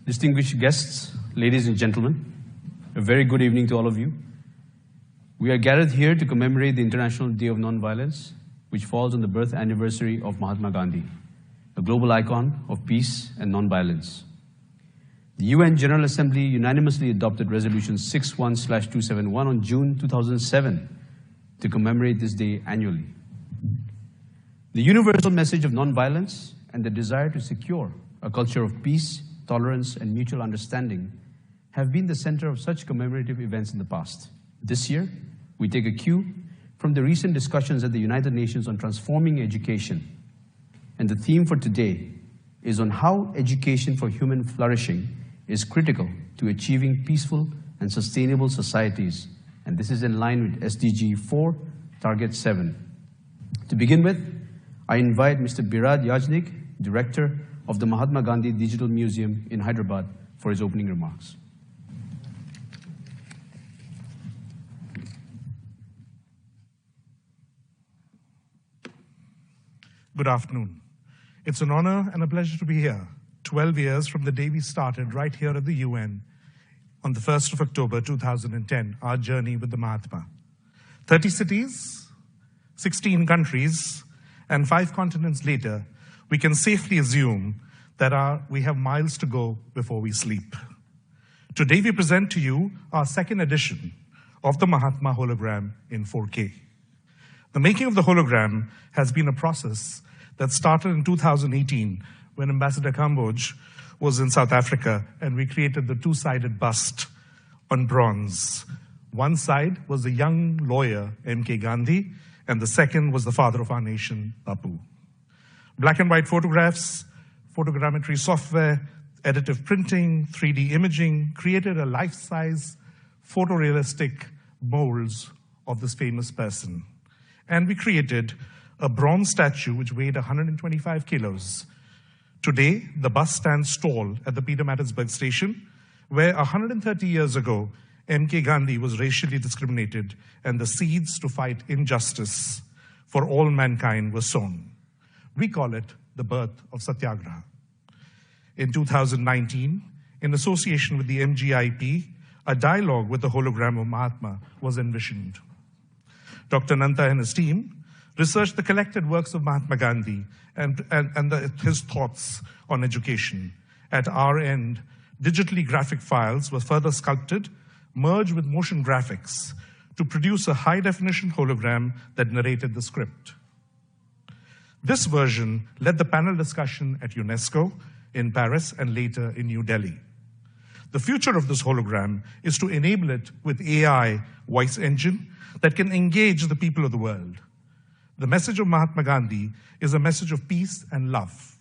Distinguished guests, ladies and gentlemen, a very good evening to all of you. We are gathered here to commemorate the International Day of Nonviolence, which falls on the birth anniversary of Mahatma Gandhi, a global icon of peace and nonviolence. The UN General Assembly unanimously adopted Resolution 61/271 on June 2007 to commemorate this day annually. The universal message of nonviolence and the desire to secure a culture of peace, tolerance, and mutual understanding have been the center of such commemorative events in the past. This year, we take a cue from the recent discussions at the United Nations on transforming education. And the theme for today is on how education for human flourishing is critical to achieving peaceful and sustainable societies. And this is in line with SDG 4, Target 7. To begin with, I invite Mr. Birad Yajnik, Director of the Mahatma Gandhi Digital Museum in Hyderabad, for his opening remarks. Good afternoon. It's an honor and a pleasure to be here, 12 years from the day we started right here at the UN on the 1st of October 2010, our journey with the Mahatma. 30 cities, 16 countries, and 5 continents later, we can safely assume that we have miles to go before we sleep. Today we present to you our second edition of the Mahatma hologram in 4K. The making of the hologram has been a process that started in 2018 when Ambassador Kamboj was in South Africa and we created the two-sided bust on bronze. One side was the young lawyer, M.K. Gandhi, and the second was the father of our nation, Bapu. Black and white photographs, photogrammetry software, additive printing, 3D imaging created a life-size photorealistic molds of this famous person. And we created a bronze statue which weighed 125 kilos. Today, the bust stands tall at the Pietermaritzburg station, where 130 years ago, M.K. Gandhi was racially discriminated and the seeds to fight injustice for all mankind were sown. We call it the birth of Satyagraha. In 2019, in association with the MGIP, a dialogue with the hologram of Mahatma was envisioned. Dr. Nanta and his team researched the collected works of Mahatma Gandhi and his thoughts on education. At our end, digitally graphic files were further sculpted, merged with motion graphics to produce a high-definition hologram that narrated the script. This version led the panel discussion at UNESCO in Paris and later in New Delhi. The future of this hologram is to enable it with AI voice engine that can engage the people of the world. The message of Mahatma Gandhi is a message of peace and love,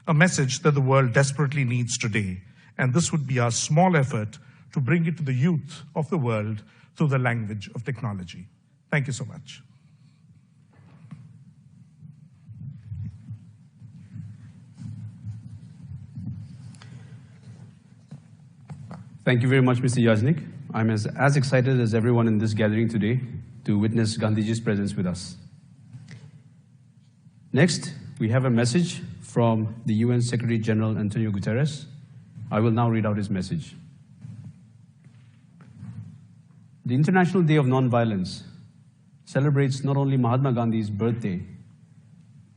a message that the world desperately needs today. And this would be our small effort to bring it to the youth of the world through the language of technology. Thank you so much. Thank you very much, Mr. Yajnik. I'm as excited as everyone in this gathering today to witness Gandhiji's presence with us. Next, we have a message from the UN Secretary General Antonio Guterres. I will now read out his message. The International Day of Nonviolence celebrates not only Mahatma Gandhi's birthday,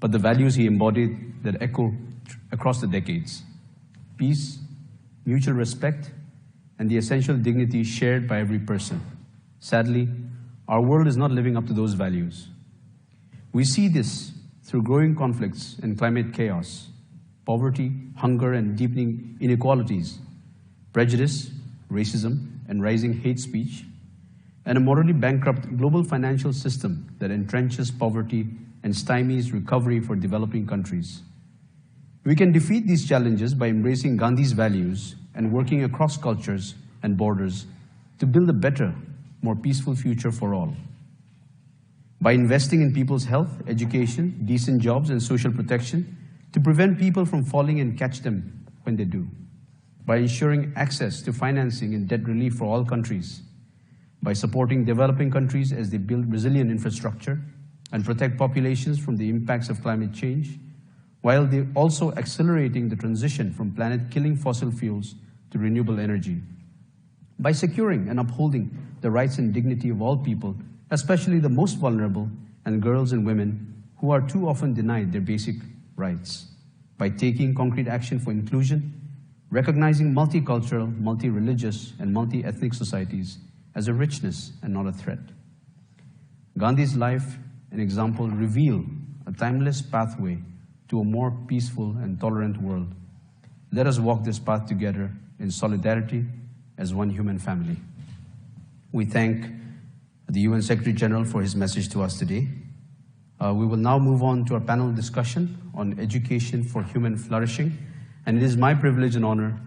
but the values he embodied that echo across the decades: peace, mutual respect, and the essential dignity shared by every person. Sadly, our world is not living up to those values. We see this through growing conflicts and climate chaos, poverty, hunger, and deepening inequalities, prejudice, racism, and rising hate speech, and a morally bankrupt global financial system that entrenches poverty and stymies recovery for developing countries. We can defeat these challenges by embracing Gandhi's values and working across cultures and borders to build a better, more peaceful future for all. By investing in people's health, education, decent jobs, and social protection to prevent people from falling and catch them when they do. By ensuring access to financing and debt relief for all countries. By supporting developing countries as they build resilient infrastructure and protect populations from the impacts of climate change, while they're also accelerating the transition from planet-killing fossil fuels to renewable energy. By securing and upholding the rights and dignity of all people, especially the most vulnerable and girls and women who are too often denied their basic rights. By taking concrete action for inclusion, recognizing multicultural, multi-religious, and multi-ethnic societies as a richness and not a threat. Gandhi's life and example reveal a timeless pathway to a more peaceful and tolerant world. Let us walk this path together in solidarity as one human family. We thank the UN Secretary General for his message to us today. We will now move on to our panel discussion on education for human flourishing. And it is my privilege and honor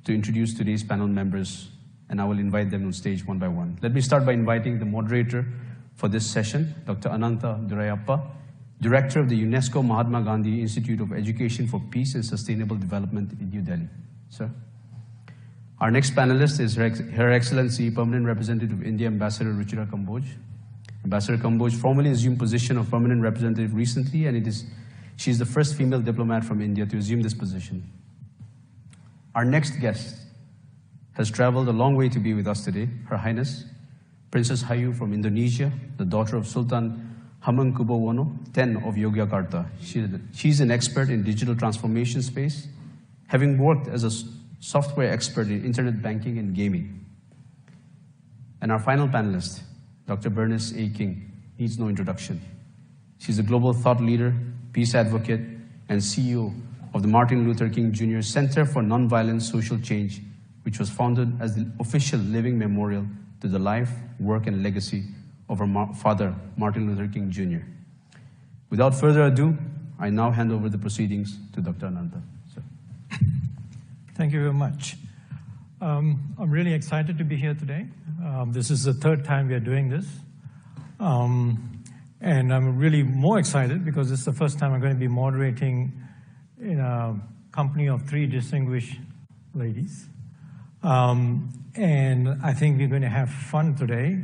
to introduce today's panel members, and I will invite them on stage one by one. Let me start by inviting the moderator for this session, Dr. Ananta Durayappa, Director of the UNESCO Mahatma Gandhi Institute of Education for Peace and Sustainable Development in New Delhi. Sir. Our next panelist is Her Excellency Permanent Representative of India, Ambassador Ruchira Kamboj. Ambassador Kamboj formally assumed position of Permanent Representative recently, and she is the first female diplomat from India to assume this position. Our next guest has traveled a long way to be with us today, Her Highness Princess Hayu from Indonesia, the daughter of Sultan Hamengkubuwono X of Yogyakarta. She's an expert in digital transformation space, having worked as a software expert in internet banking and gaming. And our final panelist, Dr. Bernice A. King, needs no introduction. She's a global thought leader, peace advocate, and CEO of the Martin Luther King Jr. Center for Nonviolent Social Change, which was founded as the official living memorial to the life, work, and legacy of her father, Martin Luther King Jr. Without further ado, I now hand over the proceedings to Dr. Ananta. Sir. Thank you very much. I'm really excited to be here today. This is the third time we are doing this. And I'm really more excited because this is the first time I'm going to be moderating in a company of three distinguished ladies. And I think we're going to have fun today.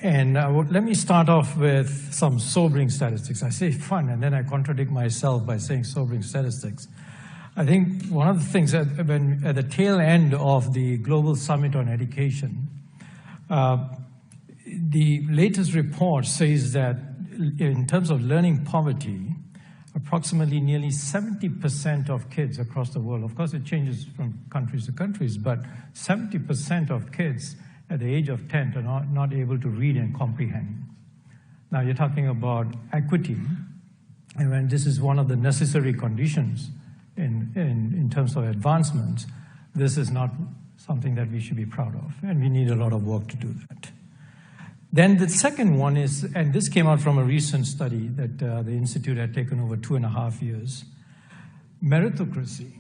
And let me start off with some sobering statistics. I say fun, and then I contradict myself by saying sobering statistics. I think one of the things at the tail end of the Global Summit on Education, the latest report says that in terms of learning poverty, approximately nearly 70% of kids across the world, of course it changes from countries to countries, but 70% of kids at the age of 10 are not able to read and comprehend. Now you're talking about equity, and when this is one of the necessary conditions in terms of advancements, this is not something that we should be proud of, and we need a lot of work to do that. Then the second one is, and this came out from a recent study that the Institute had taken over 2.5 years, meritocracy,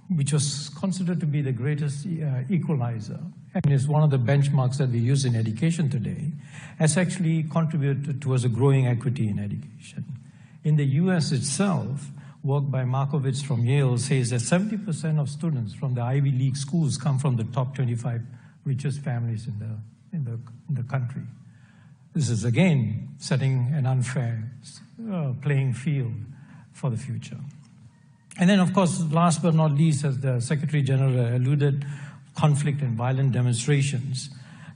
which was considered to be the greatest equalizer, and is one of the benchmarks that we use in education today, has actually contributed towards a growing equity in education. In the US itself, work by Markowitz from Yale says that 70% of students from the Ivy League schools come from the top 25 richest families in the country. This is, again, setting an unfair playing field for the future. And then, of course, last but not least, as the Secretary General alluded, conflict and violent demonstrations.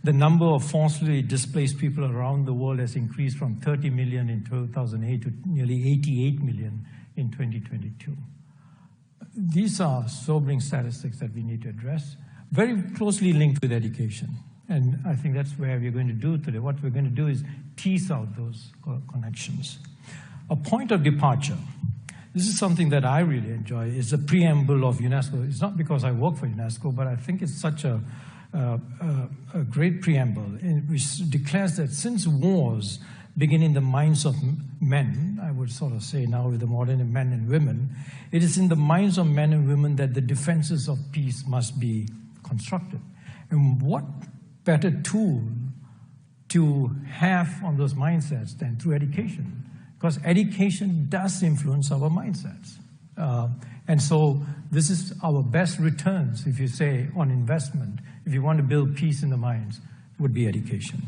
The number of forcibly displaced people around the world has increased from 30 million in 2008 to nearly 88 million in 2022. These are sobering statistics that we need to address, very closely linked with education. And I think that's where we're going to do today. What we're going to do is tease out those connections. A point of departure. This is something that I really enjoy. It's a preamble of UNESCO. It's not because I work for UNESCO, but I think it's such a great preamble which declares that since wars begin in the minds of men, I would sort of say now with the modern men and women, it is in the minds of men and women that the defenses of peace must be constructed. And what better tool to have on those mindsets than through education? Because education does influence our mindsets. And so this is our best returns, if you say, on investment, if you want to build peace in the minds, would be education.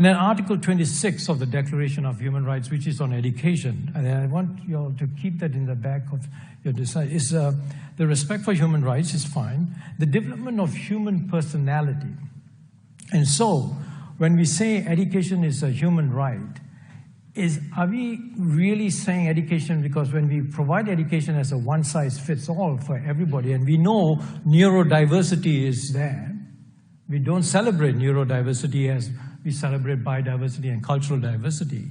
And then Article 26 of the Declaration of Human Rights, which is on education, and I want you all to keep that in the back of your design, is the respect for human rights is fine, the development of human personality. And so, when we say education is a human right, are we really saying education? Because when we provide education as a one-size-fits-all for everybody, and we know neurodiversity is there, we don't celebrate neurodiversity as we celebrate biodiversity and cultural diversity.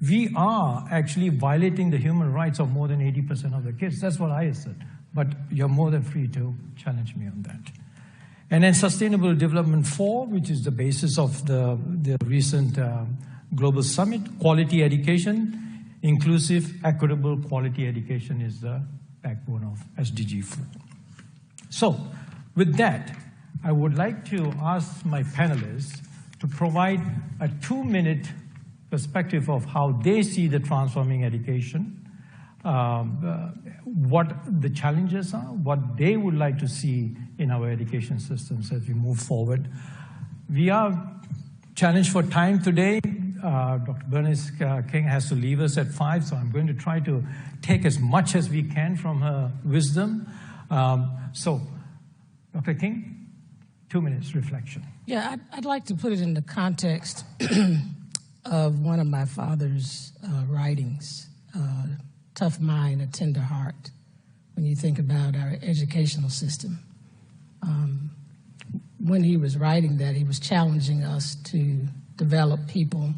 We are actually violating the human rights of more than 80% of the kids. That's what I assert. But you're more than free to challenge me on that. And then Sustainable Development 4, which is the basis of the recent Global Summit, quality education, inclusive, equitable quality education is the backbone of SDG 4. So, with that, I would like to ask my panelists to provide a 2-minute perspective of how they see the transforming education, what the challenges are, what they would like to see in our education systems as we move forward. We are challenged for time today. Dr. Bernice King has to leave us at 5, so I'm going to try to take as much as we can from her wisdom. So, Dr. King, 2 minutes reflection. Yeah, I'd like to put it in the context of one of my father's writings, Tough Mind, a Tender Heart, when you think about our educational system. When he was writing that, he was challenging us to develop people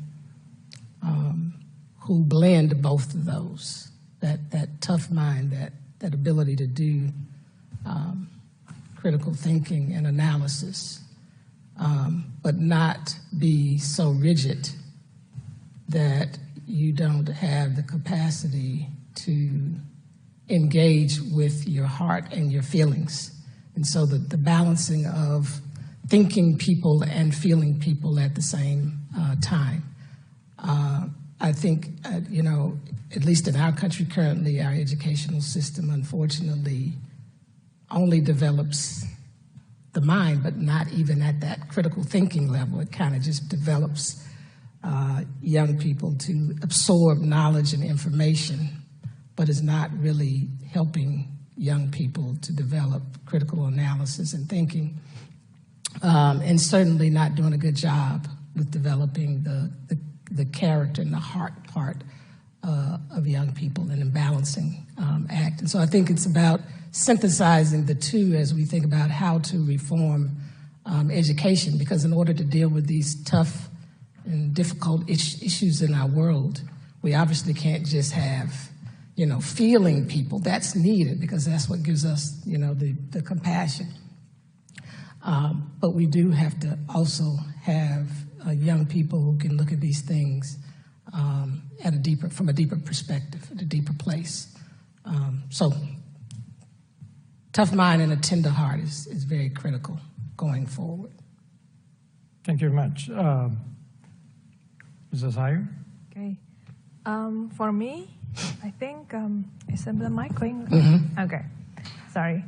who blend both of those, that tough mind, that ability to do critical thinking and analysis, but not be so rigid that you don't have the capacity to engage with your heart and your feelings. And so the balancing of thinking people and feeling people at the same time. I think, at least in our country currently, our educational system, unfortunately, only develops the mind, but not even at that critical thinking level. It kind of just develops young people to absorb knowledge and information, but is not really helping young people to develop critical analysis and thinking, and certainly not doing a good job with developing the character and the heart part of young people and in balancing act. And so I think it's about synthesizing the two as we think about how to reform education, because in order to deal with these tough and difficult issues in our world, we obviously can't just have, feeling people. That's needed because that's what gives us, the compassion. But we do have to also have young people who can look at these things from a deeper perspective, at a deeper place. So, tough mind and a tender heart is very critical going forward. Thank you very much. Mrs. Ayer? Okay. For me, I think, is the mic going? Mm-hmm. Okay. Sorry.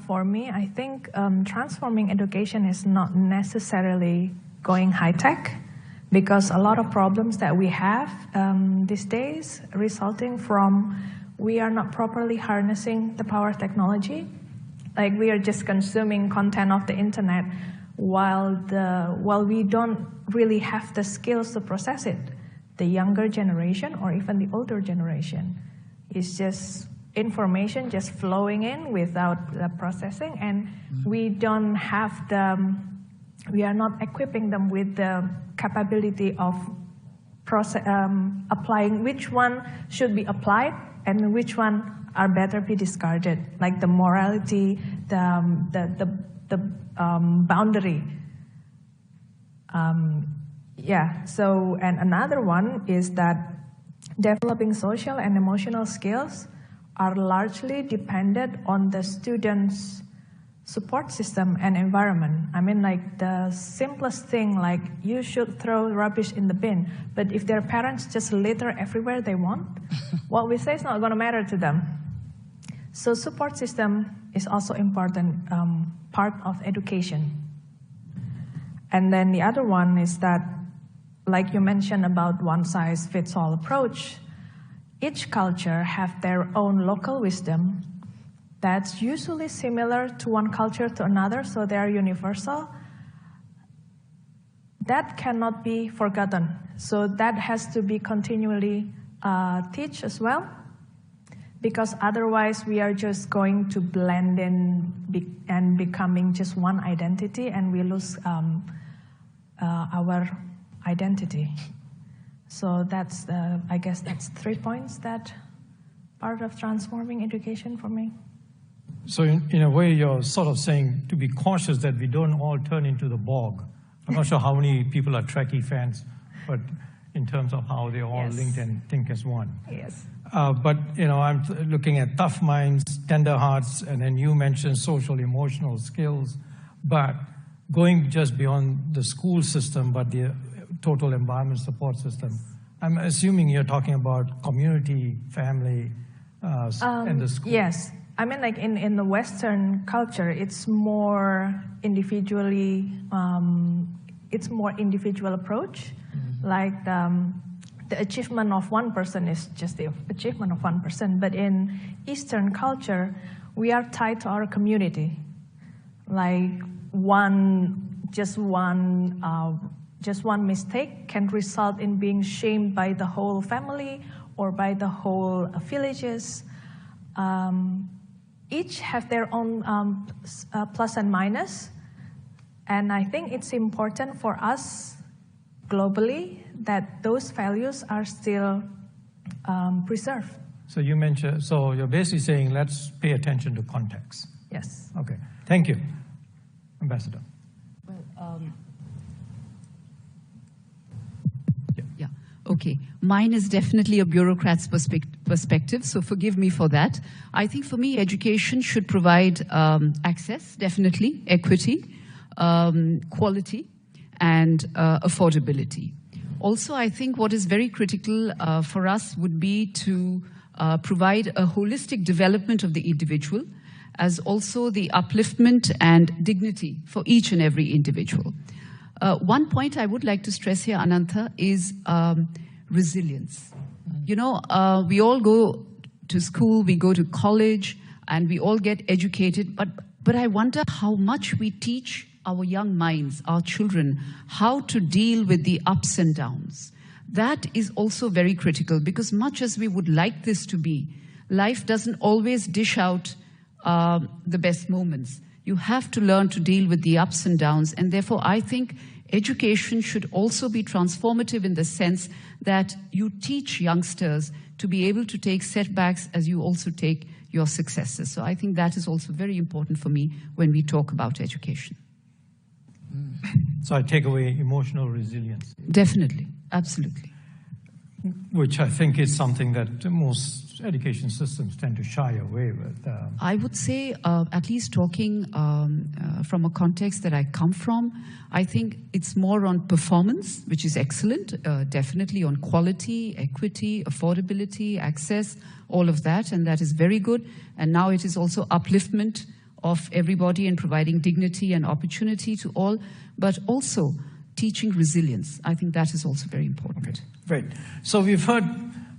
For me, I think transforming education is not necessarily going high-tech, because a lot of problems that we have these days resulting from we are not properly harnessing the power of technology. Like, we are just consuming content of the internet while we don't really have the skills to process it. The younger generation or even the older generation is just information just flowing in without the processing, and we don't have we are not equipping them with the capability of applying which one should be applied and which one are better be discarded, like the morality, the boundary. So, and another one is that developing social and emotional skills are largely dependent on the students' support system and environment. I mean, like the simplest thing, like you should throw rubbish in the bin, but if their parents just litter everywhere they want, what we say is not going to matter to them. So support system is also important part of education. And then the other one is that like you mentioned about one-size-fits-all approach, each culture have their own local wisdom that's usually similar to one culture to another, so they are universal. That cannot be forgotten. So that has to be continually taught as well, because otherwise we are just going to blend in and becoming just one identity, and we lose our identity. So that's, I guess that's 3 points that part of transforming education for me. So in a way, you're sort of saying to be cautious that we don't all turn into the bog. I'm not sure how many people are Trekkie fans, but in terms of how they're all linked and think as one. Yes. But, I'm looking at tough minds, tender hearts, and then you mentioned social, emotional skills. But going just beyond the school system, but the total environment support system, I'm assuming you're talking about community, family, and the school. Yes. I mean, like in the Western culture, it's more individual approach. Mm-hmm. Like the achievement of one person is just the achievement of one person. But in Eastern culture, we are tied to our community. Like just one mistake can result in being shamed by the whole family or by the whole villages. Each have their own plus and minus, and I think it's important for us globally that those values are still preserved. So so you're basically saying let's pay attention to context. Yes. Okay, thank you. Ambassador. Well, yeah, okay. Mine is definitely a bureaucrat's perspective, so forgive me for that. I think for me, education should provide access, definitely, equity, quality, and affordability. Also, I think what is very critical for us would be to provide a holistic development of the individual, as also the upliftment and dignity for each and every individual. One point I would like to stress here, Anantha, is resilience. We all go to school, we go to college, and we all get educated, but I wonder how much we teach our young minds, our children, how to deal with the ups and downs. That is also very critical, because much as we would like this to be, life doesn't always dish out the best moments. You have to learn to deal with the ups and downs, and therefore I think education should also be transformative in the sense that you teach youngsters to be able to take setbacks as you also take your successes. So I think that is also very important for me when we talk about education. So I take away emotional resilience. Definitely, absolutely. Which I think is something that most education systems tend to shy away with. I would say, at least talking from a context that I come from, I think it's more on performance, which is excellent, definitely on quality, equity, affordability, access, all of that, and that is very good. And now it is also upliftment of everybody and providing dignity and opportunity to all, but also teaching resilience. I think that is also very important. Okay, great. So we've heard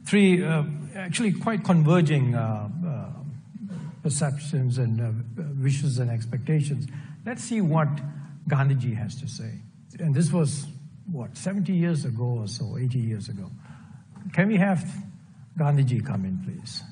three actually quite converging perceptions and wishes and expectations. Let's see what Gandhiji has to say. And this was, 70 years ago or so, 80 years ago. Can we have Gandhiji come in, please?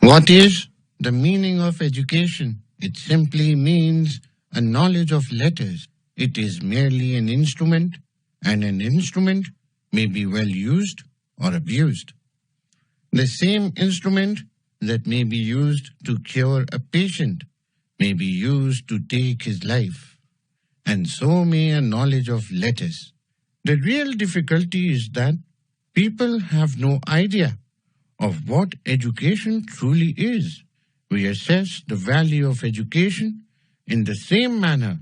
What is the meaning of education? It simply means a knowledge of letters. It is merely an instrument, and an instrument may be well used or abused. The same instrument that may be used to cure a patient may be used to take his life. and so may a knowledge of letters. The real difficulty is that people have no idea of what education truly is. We assess the value of education in the same manner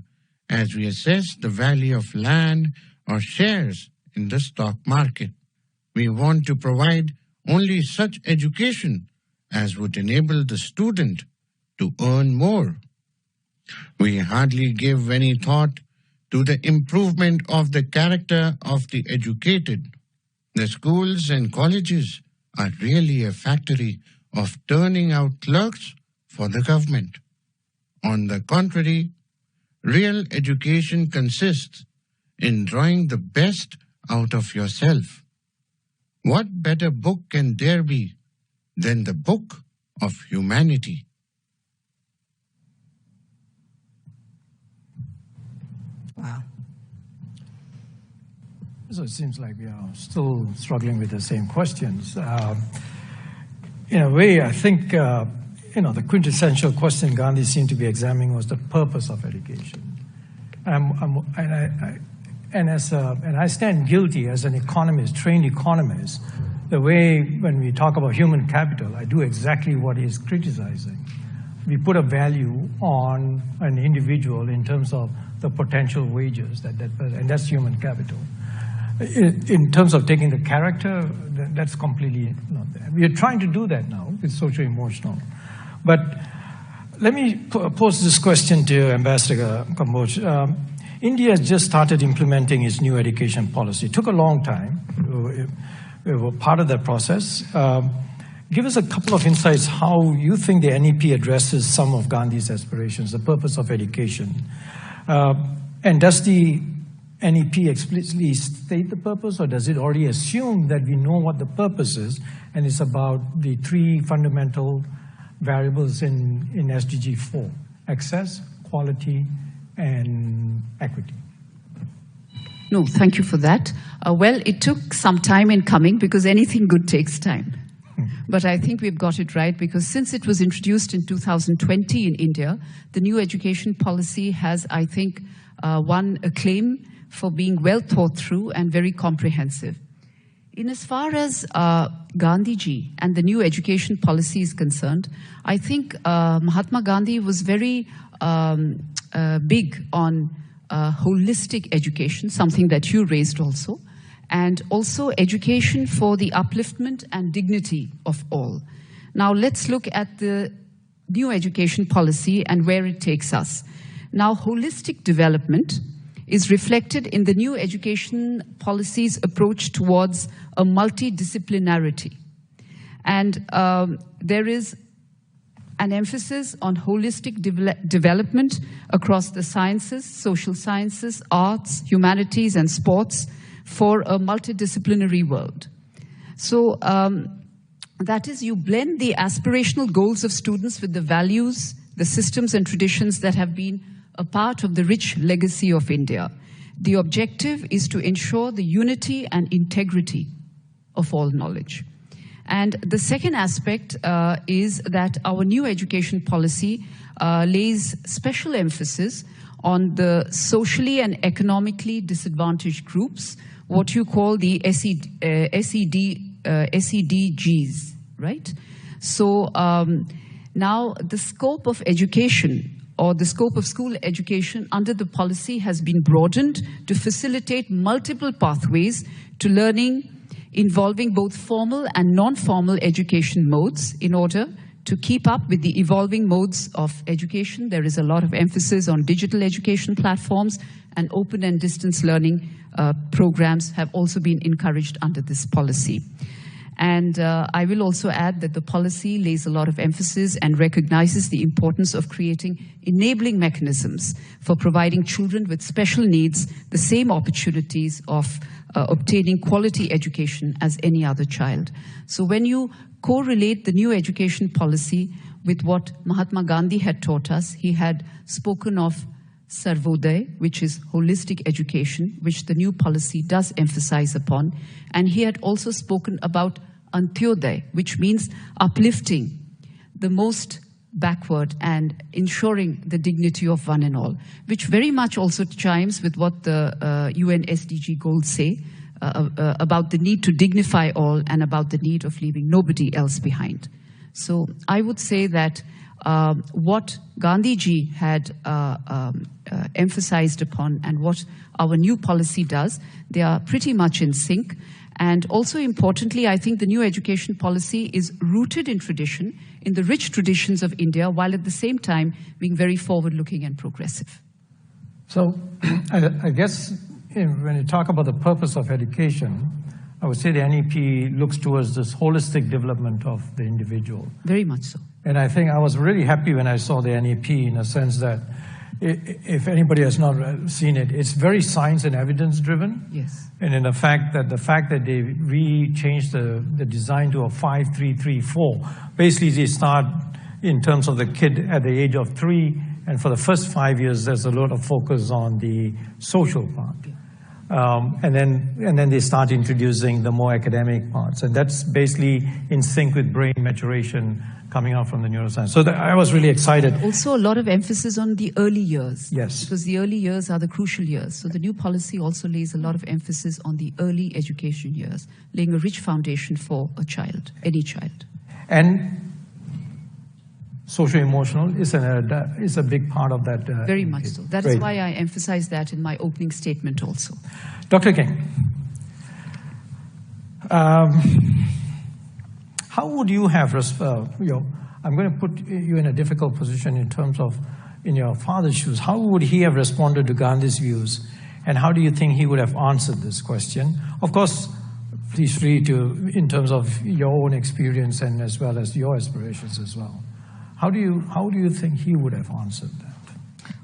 as we assess the value of land or shares in the stock market. We want to provide only such education as would enable the student to earn more. We hardly give any thought to the improvement of the character of the educated. The schools and colleges are really a factory of turning out clerks for the government. On the contrary, real education consists in drawing the best out of yourself. What better book can there be than the book of humanity? Wow. So it seems like we are still struggling with the same questions. In a way, I think, the quintessential question Gandhi seemed to be examining was the purpose of education. And I stand guilty as an economist, trained economist, the way when we talk about human capital, I do exactly what he's criticizing. We put a value on an individual in terms of the potential wages, and that's human capital. In terms of taking the character, that's completely not there. We are trying to do that now with socio-emotional. But let me pose this question to Ambassador Kamboj. India has just started implementing its new education policy. It took a long time. We were part of that process. Give us a couple of insights how you think the NEP addresses some of Gandhi's aspirations, the purpose of education. And does the NEP explicitly state the purpose, or does it already assume that we know what the purpose is, and it's about the three fundamental variables in SDG 4, access, quality, and equity? No, thank you for that. Well, it took some time in coming because anything good takes time. But I think we've got it right because since it was introduced in 2020 in India, the new education policy has, I think, won acclaim for being well thought through and very comprehensive. In as far as Gandhiji and the new education policy is concerned, I think Mahatma Gandhi was very big on holistic education, something that you raised also, and also education for the upliftment and dignity of all. Now let's look at the new education policy and where it takes us. Now, holistic development is reflected in the new education policy's approach towards a multidisciplinarity. And there is an emphasis on holistic development across the sciences, social sciences, arts, humanities, and sports for a multidisciplinary world. So that is, you blend the aspirational goals of students with the values, the systems and traditions that have been a part of the rich legacy of India. The objective is to ensure the unity and integrity of all knowledge. And the second aspect is that our new education policy lays special emphasis on the socially and economically disadvantaged groups, what you call the SEDGs, right? So now the scope of education or the scope of school education under the policy has been broadened to facilitate multiple pathways to learning involving both formal and non-formal education modes in order to keep up with the evolving modes of education. There is a lot of emphasis on digital education platforms, and open and distance learning programs have also been encouraged under this policy. And I will also add that the policy lays a lot of emphasis and recognizes the importance of creating enabling mechanisms for providing children with special needs the same opportunities of obtaining quality education as any other child. So when you correlate the new education policy with what Mahatma Gandhi had taught us, he had spoken of Sarvodaya, which is holistic education, which the new policy does emphasize upon. And he had also spoken about Antyodaya, which means uplifting the most backward and ensuring the dignity of one and all, which very much also chimes with what the UN SDG goals say about the need to dignify all and about the need of leaving nobody else behind. So I would say that what Gandhiji had emphasized upon and what our new policy does, they are pretty much in sync. And also importantly, I think the new education policy is rooted in tradition, in the rich traditions of India, while at the same time being very forward-looking and progressive. So I guess when you talk about the purpose of education, I would say the NEP looks towards this holistic development of the individual. Very much so. And I think I was really happy when I saw the NEP in a sense that if anybody has not seen it, it's very science and evidence driven. Yes. And in the fact that they re-changed the design to a 5-3-3-4, basically they start in terms of the kid at the age of 3, and for the first 5 years there's a lot of focus on the social part. And then they start introducing the more academic parts, and that's basically in sync with brain maturation coming out from the neuroscience. So I was really excited. Also a lot of emphasis on the early years. Yes. Because the early years are the crucial years. So the new policy also lays a lot of emphasis on the early education years, laying a rich foundation for a child, any child. And socio-emotional is a big part of that. Very much so. That is why I emphasized that in my opening statement also. Dr. King, how would you have, I'm going to put you in a difficult position in terms of, in your father's shoes, how would he have responded to Gandhi's views, and how do you think he would have answered this question? Of course, please free to, in terms of your own experience and as well as your aspirations as well. How do you think he would have answered that?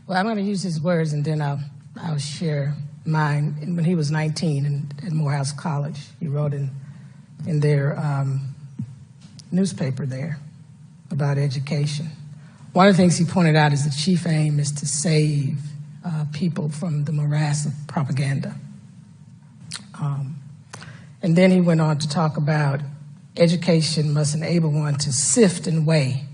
Well, I'm going to use his words and then I'll share mine. When he was 19 at Morehouse College, he wrote in their newspaper there about education. One of the things he pointed out is the chief aim is to save people from the morass of propaganda. And then he went on to talk about education must enable one to sift and weigh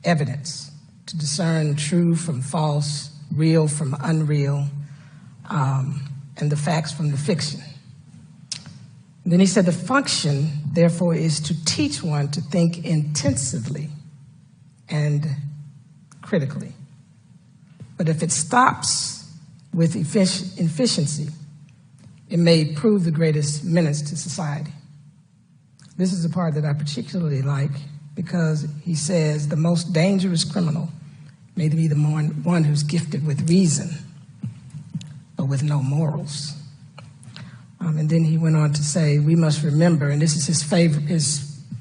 evidence, to discern true from false, real from unreal, and the facts from the fiction. And then he said the function, therefore, is to teach one to think intensively and critically. But if it stops with efficiency, it may prove the greatest menace to society. This is the part that I particularly like, because he says the most dangerous criminal may be the one who's gifted with reason, but with no morals. And then he went on to say, we must remember, and this is his favorite,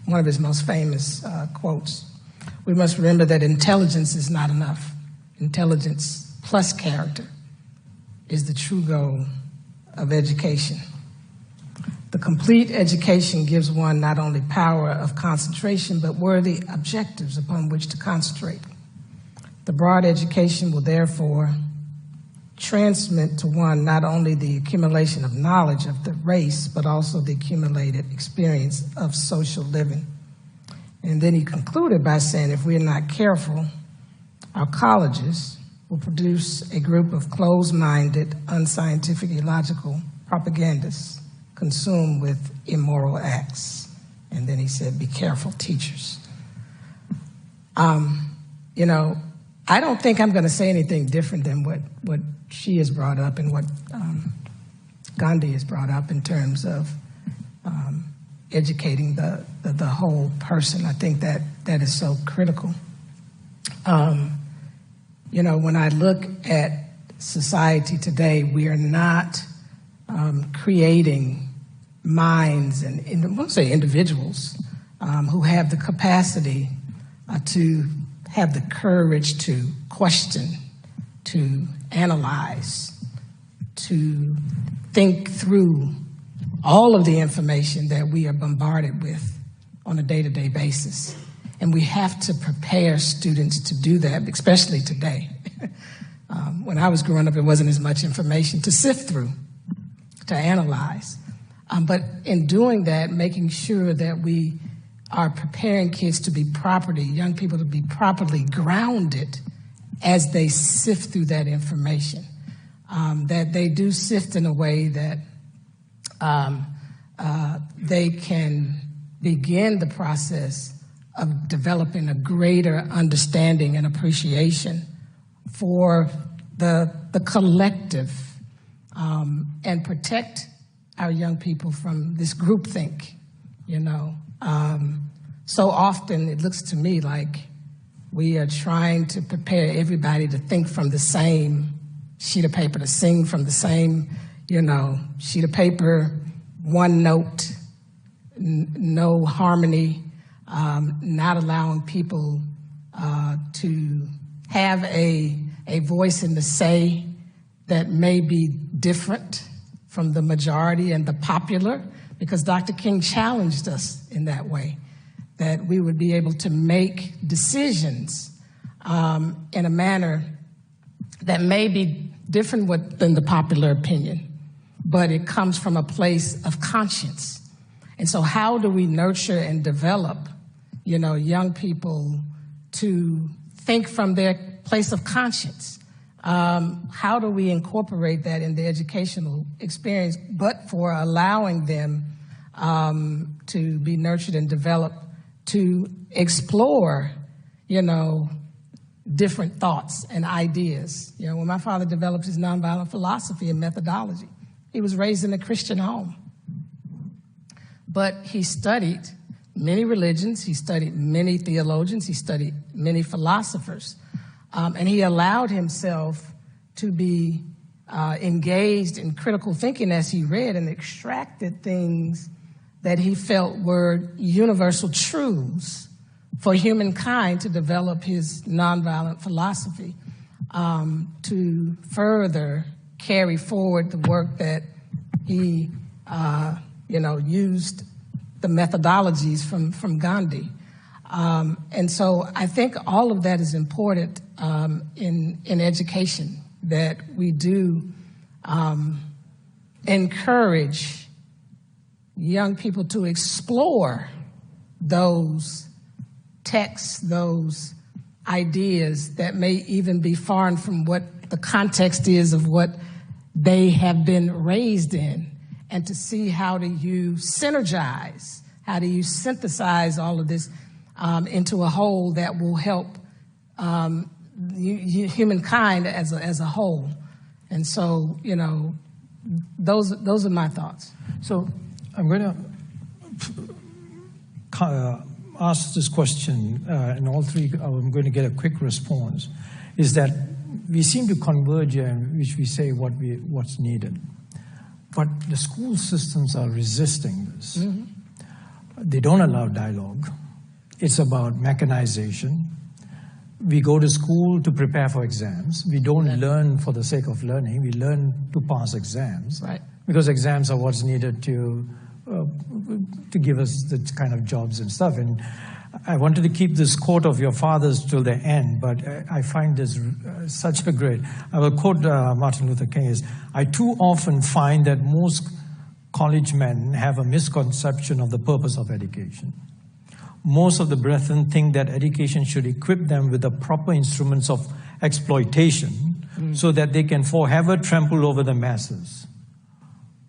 one of his most famous quotes, we must remember that intelligence is not enough. Intelligence plus character is the true goal of education. The complete education gives one not only power of concentration, but worthy objectives upon which to concentrate. The broad education will therefore transmit to one not only the accumulation of knowledge of the race, but also the accumulated experience of social living. And then he concluded by saying, if we're not careful, our colleges will produce a group of closed-minded, unscientific, illogical propagandists consumed with immoral acts. And then he said, be careful, teachers. You know, I don't think I'm going to say anything different than what she has brought up and what Gandhi has brought up in terms of educating the whole person. I think that is so critical. You know, when I look at society today, we are not creating minds and I won't say individuals who have the capacity to have the courage to question, to analyze, to think through all of the information that we are bombarded with on a day-to-day basis. And we have to prepare students to do that, especially today. When I was growing up, there wasn't as much information to sift through, to analyze. But in doing that, making sure that we are preparing kids to be young people to be properly grounded as they sift through that information. That they do sift in a way that they can begin the process of developing a greater understanding and appreciation for the collective, and protect our young people from this groupthink, you know. So often it looks to me like we are trying to prepare everybody to think from the same sheet of paper, to sing from the same, you know, sheet of paper, one note, no harmony, not allowing people to have a voice in the say that may be different from the majority and the popular, because Dr. King challenged us in that way, that we would be able to make decisions in a manner that may be different than the popular opinion, but it comes from a place of conscience. And so how do we nurture and develop, you know, young people to think from their place of conscience? How do we incorporate that in the educational experience, but for allowing them to be nurtured and developed to explore, you know, different thoughts and ideas? You know, when my father developed his nonviolent philosophy and methodology, he was raised in a Christian home. But he studied many religions, he studied many theologians, he studied many philosophers, and he allowed himself to be engaged in critical thinking as he read and extracted things that he felt were universal truths for humankind to develop his nonviolent philosophy, to further carry forward the work that he, you know, used the methodologies from Gandhi. And so I think all of that is important in education, that we do encourage young people to explore those texts, those ideas that may even be foreign from what the context is of what they have been raised in, and to see how do you synergize, how do you synthesize all of this into a whole that will help humankind as a whole. And so, you know, those are my thoughts. So I'm going to ask this question, and all three, I'm going to get a quick response, is that we seem to converge here in which we say what's needed. But the school systems are resisting this. Mm-hmm. They don't allow dialogue. It's about mechanization. We go to school to prepare for exams. We don't learn for the sake of learning. We learn to pass exams. Right. Because exams are what's needed to give us the kind of jobs and stuff. And I wanted to keep this quote of your father's till the end, but I find this such a great. I will quote Martin Luther King is, "I too often find that most college men have a misconception of the purpose of education. Most of the brethren think that education should equip them with the proper instruments of exploitation so that they can forever trample over the masses."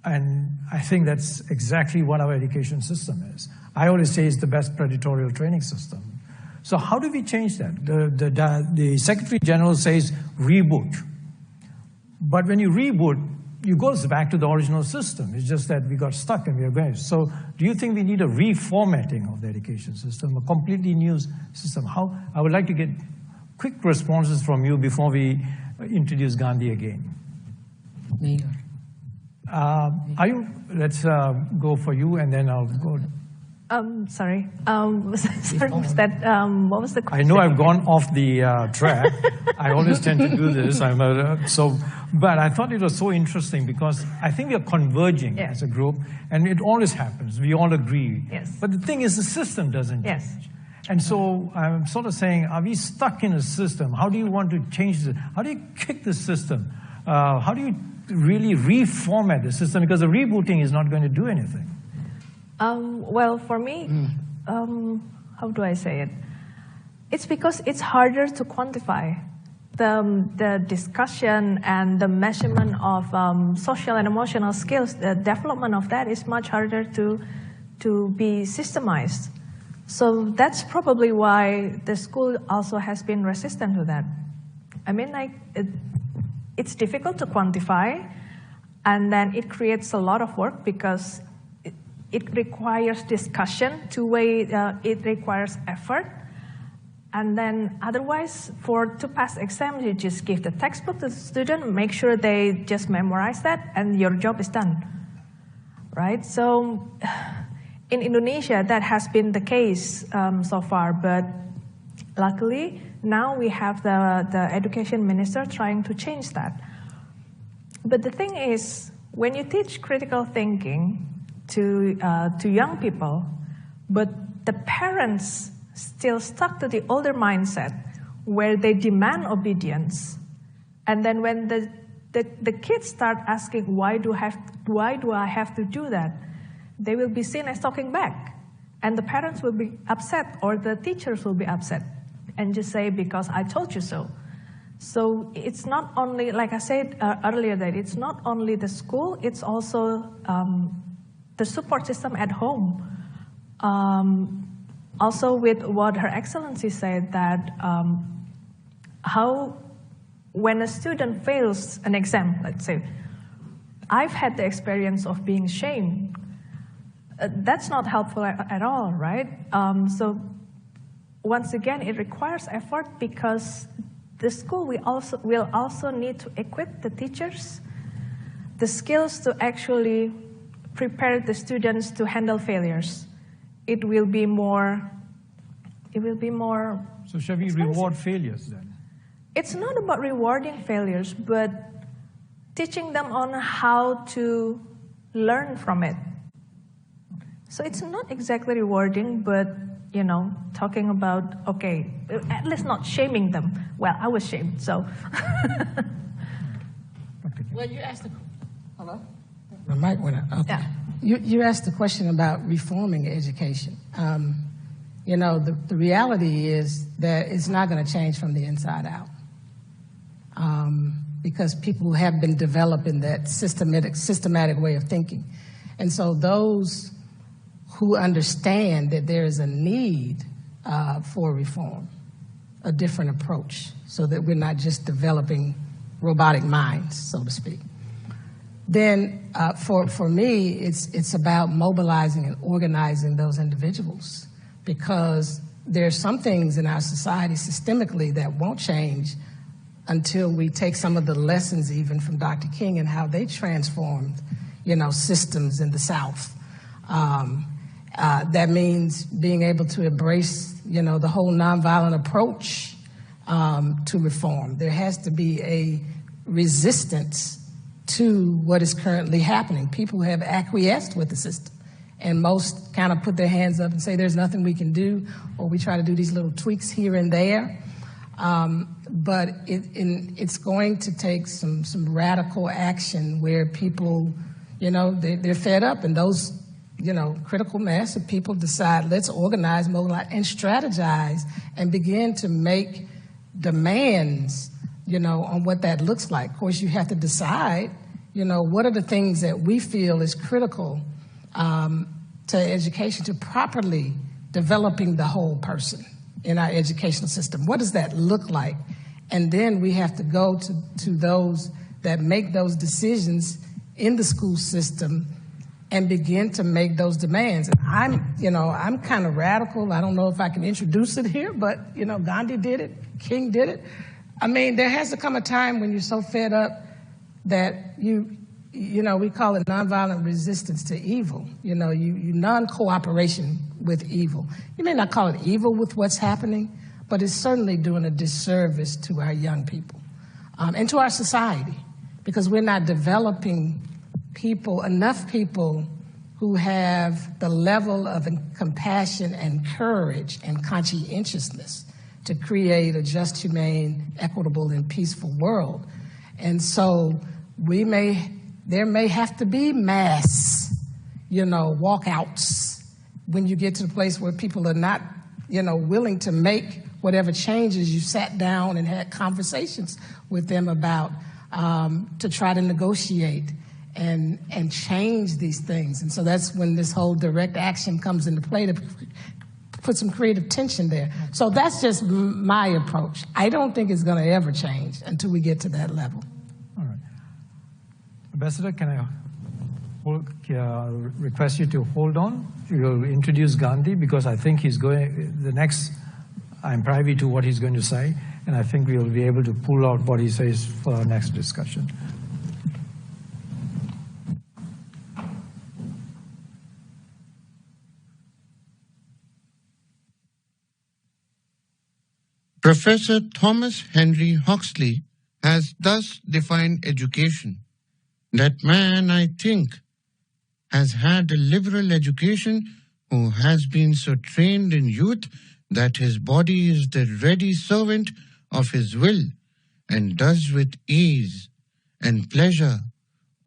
And I think that's exactly what our education system is. I always say it's the best predatorial training system. So how do we change that? The Secretary General says reboot. But when you reboot, you go back to the original system. It's just that we got stuck and we are going. So do you think we need a reformatting of the education system, a completely new system? How? I would like to get quick responses from you before we introduce Gandhi again. Me. Let's go for you, and then I'll go. Sorry. Sorry, was that, what was the question? I know I've gone off the track. I always tend to do this. But I thought it was so interesting because I think we are converging as a group, and it always happens. We all agree. Yes. But the thing is, the system doesn't change. And so I'm sort of saying, are we stuck in a system? How do you want to change it? How do you kick the system? How do you really reformat the system? Because the rebooting is not going to do anything. Well, for me, how do I say it? It's because it's harder to quantify. The discussion and the measurement of social and emotional skills, the development of that is much harder to be systemized. So that's probably why the school also has been resistant to that. I mean, like, it's difficult to quantify, and then it creates a lot of work because it requires discussion, it requires effort. And then otherwise, to pass exams, you just give the textbook to the student, make sure they just memorize that, and your job is done, right? So in Indonesia, that has been the case so far, but luckily, now we have the education minister trying to change that. But the thing is, when you teach critical thinking to young people, but the parents still stuck to the older mindset where they demand obedience. And then when the kids start asking, why do I have to do that? They will be seen as talking back. And the parents will be upset, or the teachers will be upset and just say, because I told you so. So it's not only, like I said earlier, that it's not only the school, it's also the support system at home. Also with what Her Excellency said, that when a student fails an exam, let's say, I've had the experience of being shamed. That's not helpful at all, right? So once again, it requires effort because the school will also need to equip the teachers the skills to actually prepare the students to handle failures. It will be more. So shall we expensive. Reward failures then? It's not about rewarding failures, but teaching them on how to learn from it. So it's not exactly rewarding, but talking about, okay, at least not shaming them. Well, I was shamed, so. Well, you asked hello? My mic went out. Okay. Yeah. You asked the question about reforming education. The reality is that it's not going to change from the inside out. Because people have been developing that systematic way of thinking. And so those who understand that there is a need for reform, a different approach, so that we're not just developing robotic minds, so to speak. Then for me, it's about mobilizing and organizing those individuals, because there are some things in our society systemically that won't change until we take some of the lessons even from Dr. King and how they transformed, systems in the South. That means being able to embrace, the whole nonviolent approach to reform. There has to be a resistance to what is currently happening. People have acquiesced with the system, and most kind of put their hands up and say there's nothing we can do, or we try to do these little tweaks here and there. But it's going to take some radical action where people, they're fed up, and those, critical mass of people decide, let's organize, mobilize, and strategize, and begin to make demands, on what that looks like. Of course, you have to decide, what are the things that we feel is critical to education, to properly developing the whole person in our educational system. What does that look like? And then we have to go to those that make those decisions in the school system and begin to make those demands. And I'm kind of radical. I don't know if I can introduce it here, but, Gandhi did it, King did it. I mean, there has to come a time when you're so fed up that we call it nonviolent resistance to evil. You non-cooperation with evil. You may not call it evil with what's happening, but it's certainly doing a disservice to our young people and to our society, because we're not developing enough people who have the level of compassion and courage and conscientiousness to create a just, humane, equitable, and peaceful world. And so there may have to be mass, walkouts when you get to the place where people are not, willing to make whatever changes, you sat down and had conversations with them about to try to negotiate and change these things. And so that's when this whole direct action comes into play to put some creative tension there. So that's just my approach. I don't think it's going to ever change until we get to that level. All right. Ambassador, can I request you to hold on? You'll introduce Gandhi because I think he's going, I'm privy to what he's going to say, and I think we'll be able to pull out what he says for our next discussion. Professor Thomas Henry Huxley has thus defined education. That man, I think, has had a liberal education who has been so trained in youth that his body is the ready servant of his will and does with ease and pleasure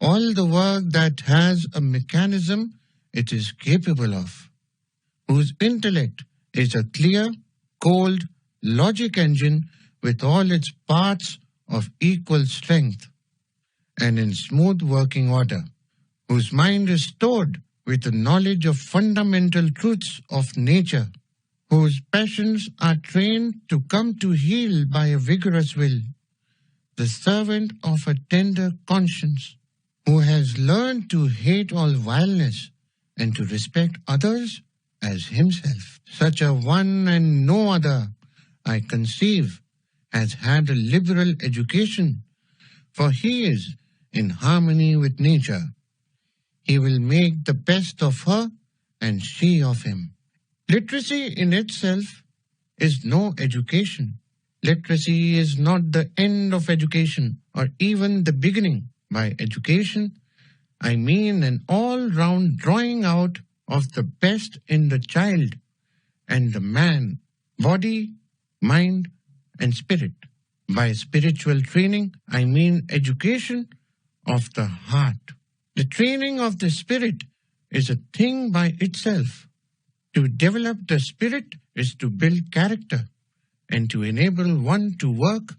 all the work that has a mechanism it is capable of, whose intellect is a clear, cold, logic engine with all its parts of equal strength and in smooth working order, whose mind is stored with the knowledge of fundamental truths of nature, whose passions are trained to come to heel by a vigorous will, the servant of a tender conscience, who has learned to hate all vileness and to respect others as himself. Such a one and no other, I conceive, has had a liberal education, for he is in harmony with nature. He will make the best of her and she of him. Literacy in itself is no education. Literacy is not the end of education or even the beginning. By education, I mean an all-round drawing out of the best in the child and the man, body, mind, and spirit. By spiritual training, I mean education of the heart. The training of the spirit is a thing by itself. To develop the spirit is to build character and to enable one to work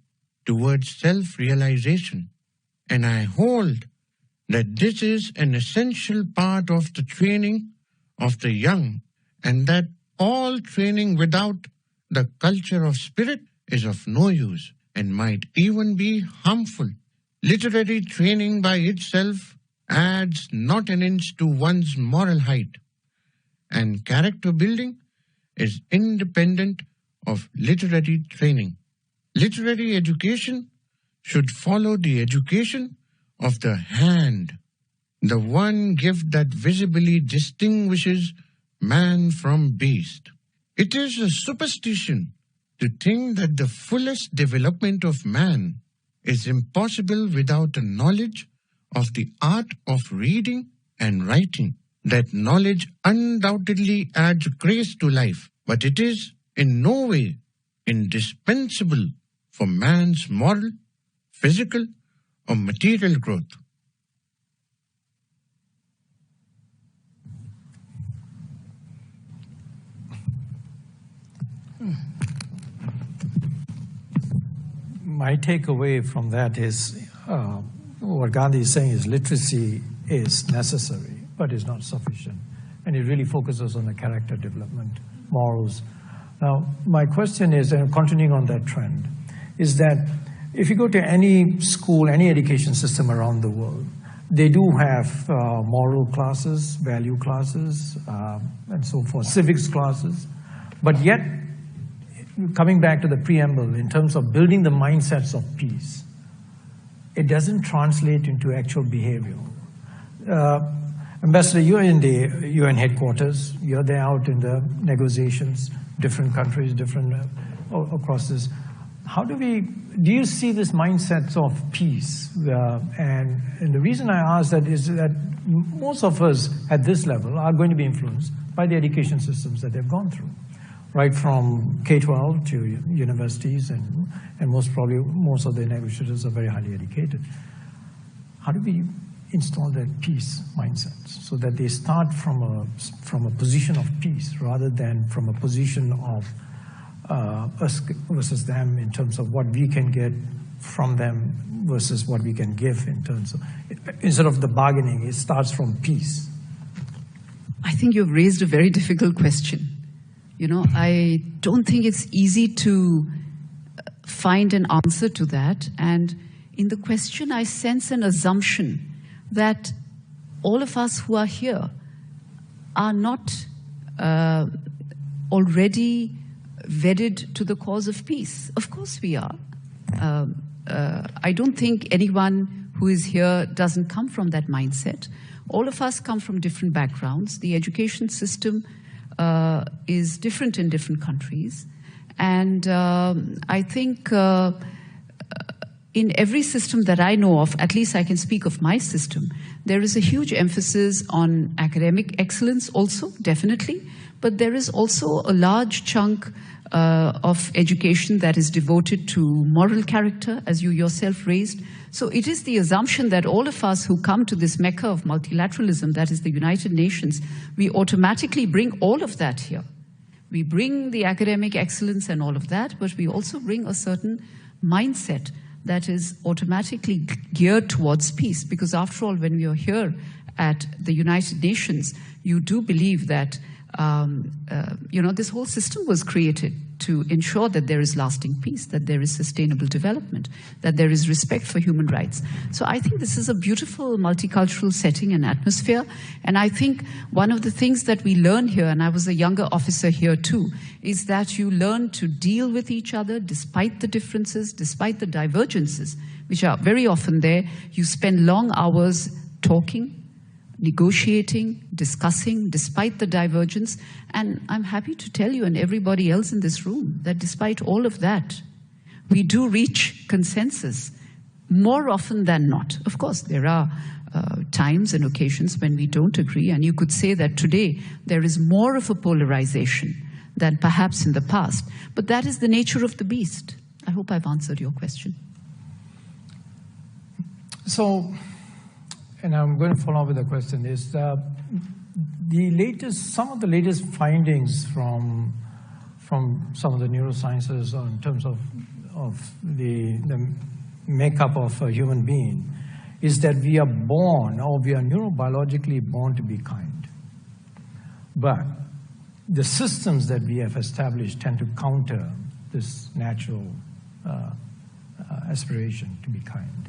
towards self-realization. And I hold that this is an essential part of the training of the young, and that all training without the culture of spirit is of no use and might even be harmful. Literary training by itself adds not an inch to one's moral height, and character building is independent of literary training. Literary education should follow the education of the hand, the one gift that visibly distinguishes man from beast. It is a superstition to think that the fullest development of man is impossible without a knowledge of the art of reading and writing. That knowledge undoubtedly adds grace to life, but it is in no way indispensable for man's moral, physical, or material growth. My takeaway from that is what Gandhi is saying is literacy is necessary, but is not sufficient. And it really focuses on the character development, morals. Now, my question is, and continuing on that trend, is that if you go to any school, any education system around the world, they do have moral classes, value classes, and so forth, civics classes. But yet, coming back to the preamble, in terms of building the mindsets of peace, it doesn't translate into actual behavior. Ambassador, you're in the UN headquarters, you're there out in the negotiations, different countries, different across this. Do you see this mindsets of peace? And the reason I ask that is that most of us at this level are going to be influenced by the education systems that they've gone through, right from K-12 to universities, and most probably most of the negotiators are very highly educated. install that peace mindset, so that they start from a position of peace rather than from a position of us versus them in terms of what we can get from them versus what we can give in terms of, instead of the bargaining, it starts from peace. I think you've raised a very difficult question. You know, I don't think it's easy to find an answer to that. And in the question, I sense an assumption that all of us who are here are not already wedded to the cause of peace. Of course we are. I don't think anyone who is here doesn't come from that mindset. All of us come from different backgrounds. The education system is different in different countries. And I think in every system that I know of, at least I can speak of my system, there is a huge emphasis on academic excellence also, definitely. But there is also a large chunk of education that is devoted to moral character, as you yourself raised. So it is the assumption that all of us who come to this mecca of multilateralism, that is the United Nations, we automatically bring all of that here. We bring the academic excellence and all of that, but we also bring a certain mindset that is automatically geared towards peace. Because after all, when we are here at the United Nations, you do believe that this whole system was created to ensure that there is lasting peace, that there is sustainable development, that there is respect for human rights. So I think this is a beautiful multicultural setting and atmosphere. And I think one of the things that we learn here, and I was a younger officer here too, is that you learn to deal with each other despite the differences, despite the divergences, which are very often there. You spend long hours talking, negotiating, discussing, despite the divergence. And I'm happy to tell you and everybody else in this room that despite all of that, we do reach consensus more often than not. Of course, there are times and occasions when we don't agree, and you could say that today there is more of a polarization than perhaps in the past. But that is the nature of the beast. I hope I've answered your question. So, and I'm going to follow up with a question, is some of the latest findings from some of the neurosciences in terms of the makeup of a human being is that we are born, or we are neurobiologically born to be kind. But the systems that we have established tend to counter this natural aspiration to be kind.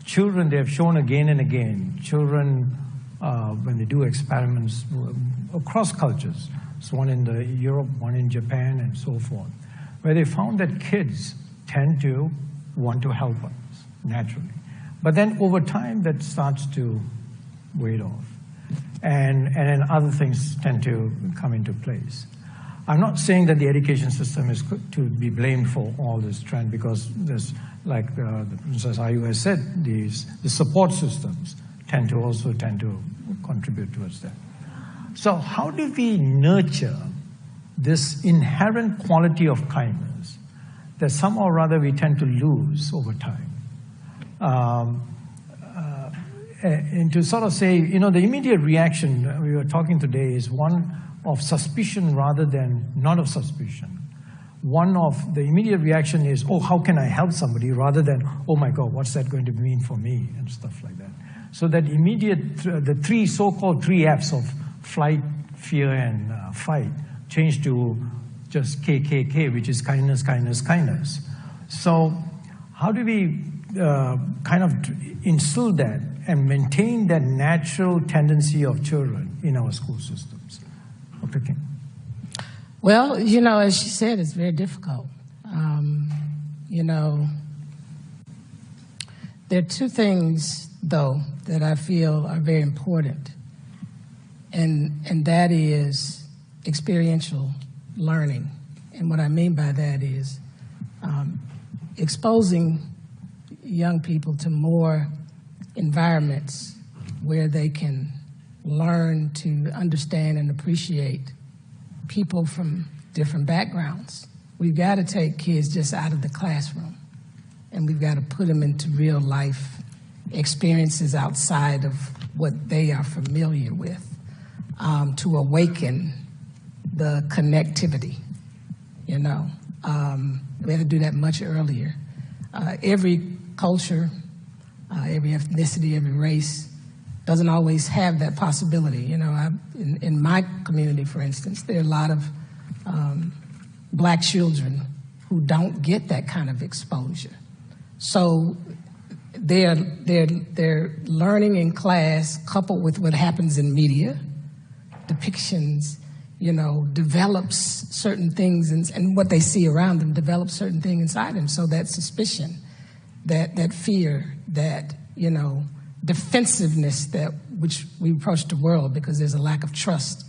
Children, they have shown again and again, children, when they do experiments across cultures, so one in Europe, one in Japan, and so forth, where they found that kids tend to want to help us, naturally. But then over time, that starts to wade off. And then other things tend to come into place. I'm not saying that the education system is to be blamed for all this trend, because there's, like Princess Ayu has said, the support systems tend to contribute towards that. So how do we nurture this inherent quality of kindness that somehow or other we tend to lose over time? And to sort of say, the immediate reaction we were talking today is one of suspicion rather than not of suspicion. One of the immediate reaction is, oh, how can I help somebody, rather than, oh my God, what's that going to mean for me, and stuff like that. So that immediate, the so-called three Fs of flight, fear, and fight change to just KKK, which is kindness, kindness, kindness. So how do we kind of instill that and maintain that natural tendency of children in our school systems? Dr. King. Well, as she said, it's very difficult. There are two things, though, that I feel are very important, and that is experiential learning. And what I mean by that is exposing young people to more environments where they can learn to understand and appreciate people from different backgrounds. We've got to take kids just out of the classroom, and we've got to put them into real life experiences outside of what they are familiar with, to awaken the connectivity, you know. We had to do that much earlier. Every culture, every ethnicity, every race doesn't always have that possibility. You know, in my community, for instance, there are a lot of black children who don't get that kind of exposure. So they're learning in class, coupled with what happens in media, depictions, you know, develops certain things, and what they see around them develops certain things inside them. So that suspicion, that fear, that, you know, defensiveness that which we approach the world because there's a lack of trust,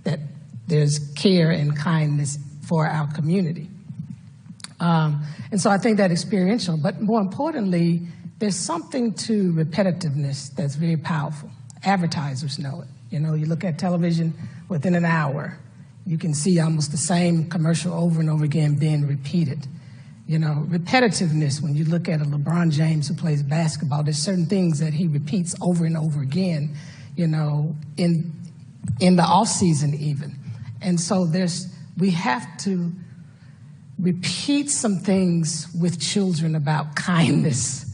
that there's care and kindness for our community. And so I think that experiential, but more importantly, there's something to repetitiveness that's very powerful. Advertisers know it. You know, you look at television, within an hour, you can see almost the same commercial over and over again being repeated. You know, repetitiveness, when you look at a LeBron James who plays basketball, there's certain things that he repeats over and over again, you know, in the off season even. And so we have to repeat some things with children about kindness,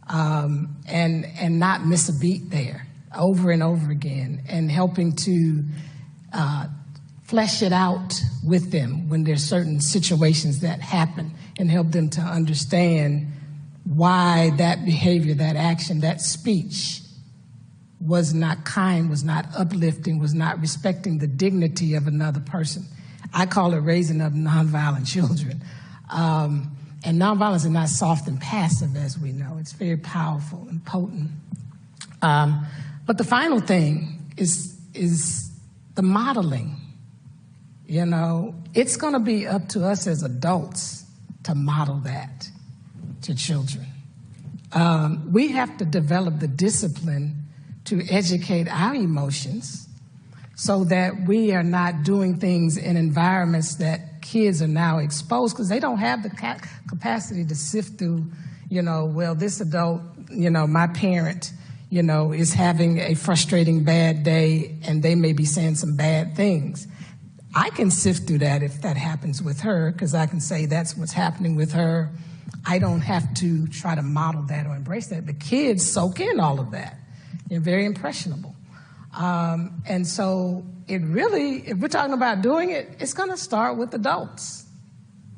and not miss a beat there over and over again, and helping to flesh it out with them when there's certain situations that happen, and help them to understand why that behavior, that action, that speech was not kind, was not uplifting, was not respecting the dignity of another person. I call it raising up nonviolent children. And nonviolence is not soft and passive, as we know. It's very powerful and potent. But the final thing is the modeling. You know, it's going to be up to us as adults to model that to children. We have to develop the discipline to educate our emotions so that we are not doing things in environments that kids are now exposed, because they don't have the capacity to sift through, you know, well, this adult, you know, my parent, you know, is having a frustrating bad day and they may be saying some bad things. I can sift through that if that happens with her, because I can say that's what's happening with her. I don't have to try to model that or embrace that. But kids soak in all of that. They're very impressionable. And so it really, if we're talking about doing it, it's going to start with adults,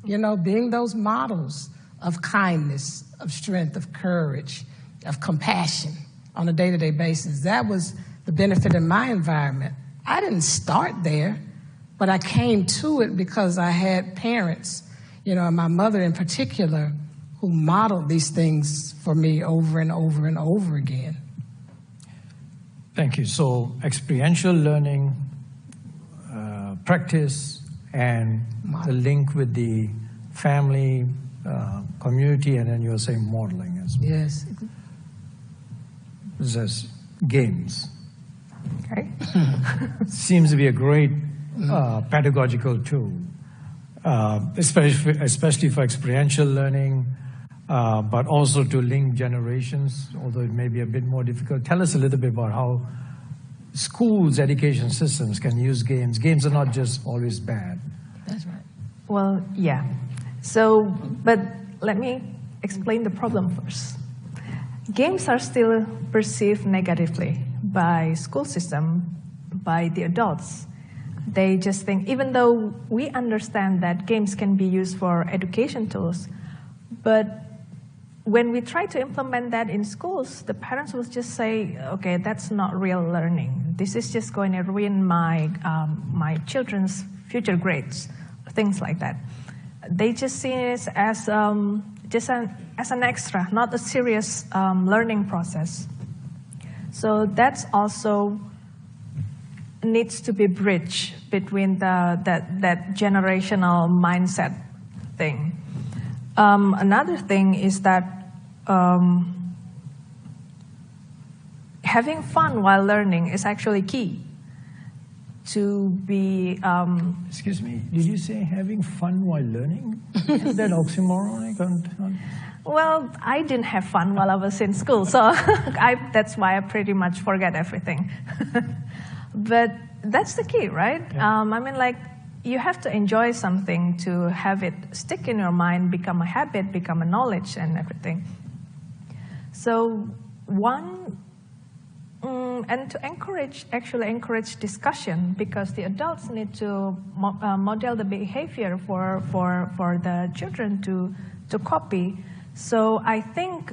you know, being those models of kindness, of strength, of courage, of compassion on a day-to-day basis. That was the benefit in my environment. I didn't start there, but I came to it because I had parents, you know, and my mother in particular, who modeled these things for me over and over and over again. Thank you. So experiential learning, practice, and the link with the family, community, and then you were saying modeling as well. Yes. There's games. Okay. Seems to be a great pedagogical tool, especially for experiential learning, but also to link generations, although it may be a bit more difficult. Tell us a little bit about how schools' education systems can use games. Games are not just always bad. That's right. Well, yeah. So, but let me explain the problem first. Games are still perceived negatively by school system, by the adults. They just think, even though we understand that games can be used for education tools, but when we try to implement that in schools, the parents will just say, okay, that's not real learning. This is just going to ruin my children's future grades, things like that. They just see it as just as an extra, not a serious learning process. So that's also needs to be bridged between that generational mindset thing. Another thing is that having fun while learning is actually key to be... Excuse me, did you say having fun while learning? Is that oxymoron? Well, I didn't have fun while I was in school, so that's why I pretty much forget everything. But that's the key, right? Yeah. I mean, like, you have to enjoy something to have it stick in your mind, become a habit, become a knowledge and everything. So and to actually encourage discussion, because the adults need to model the behavior for the children to copy. So I think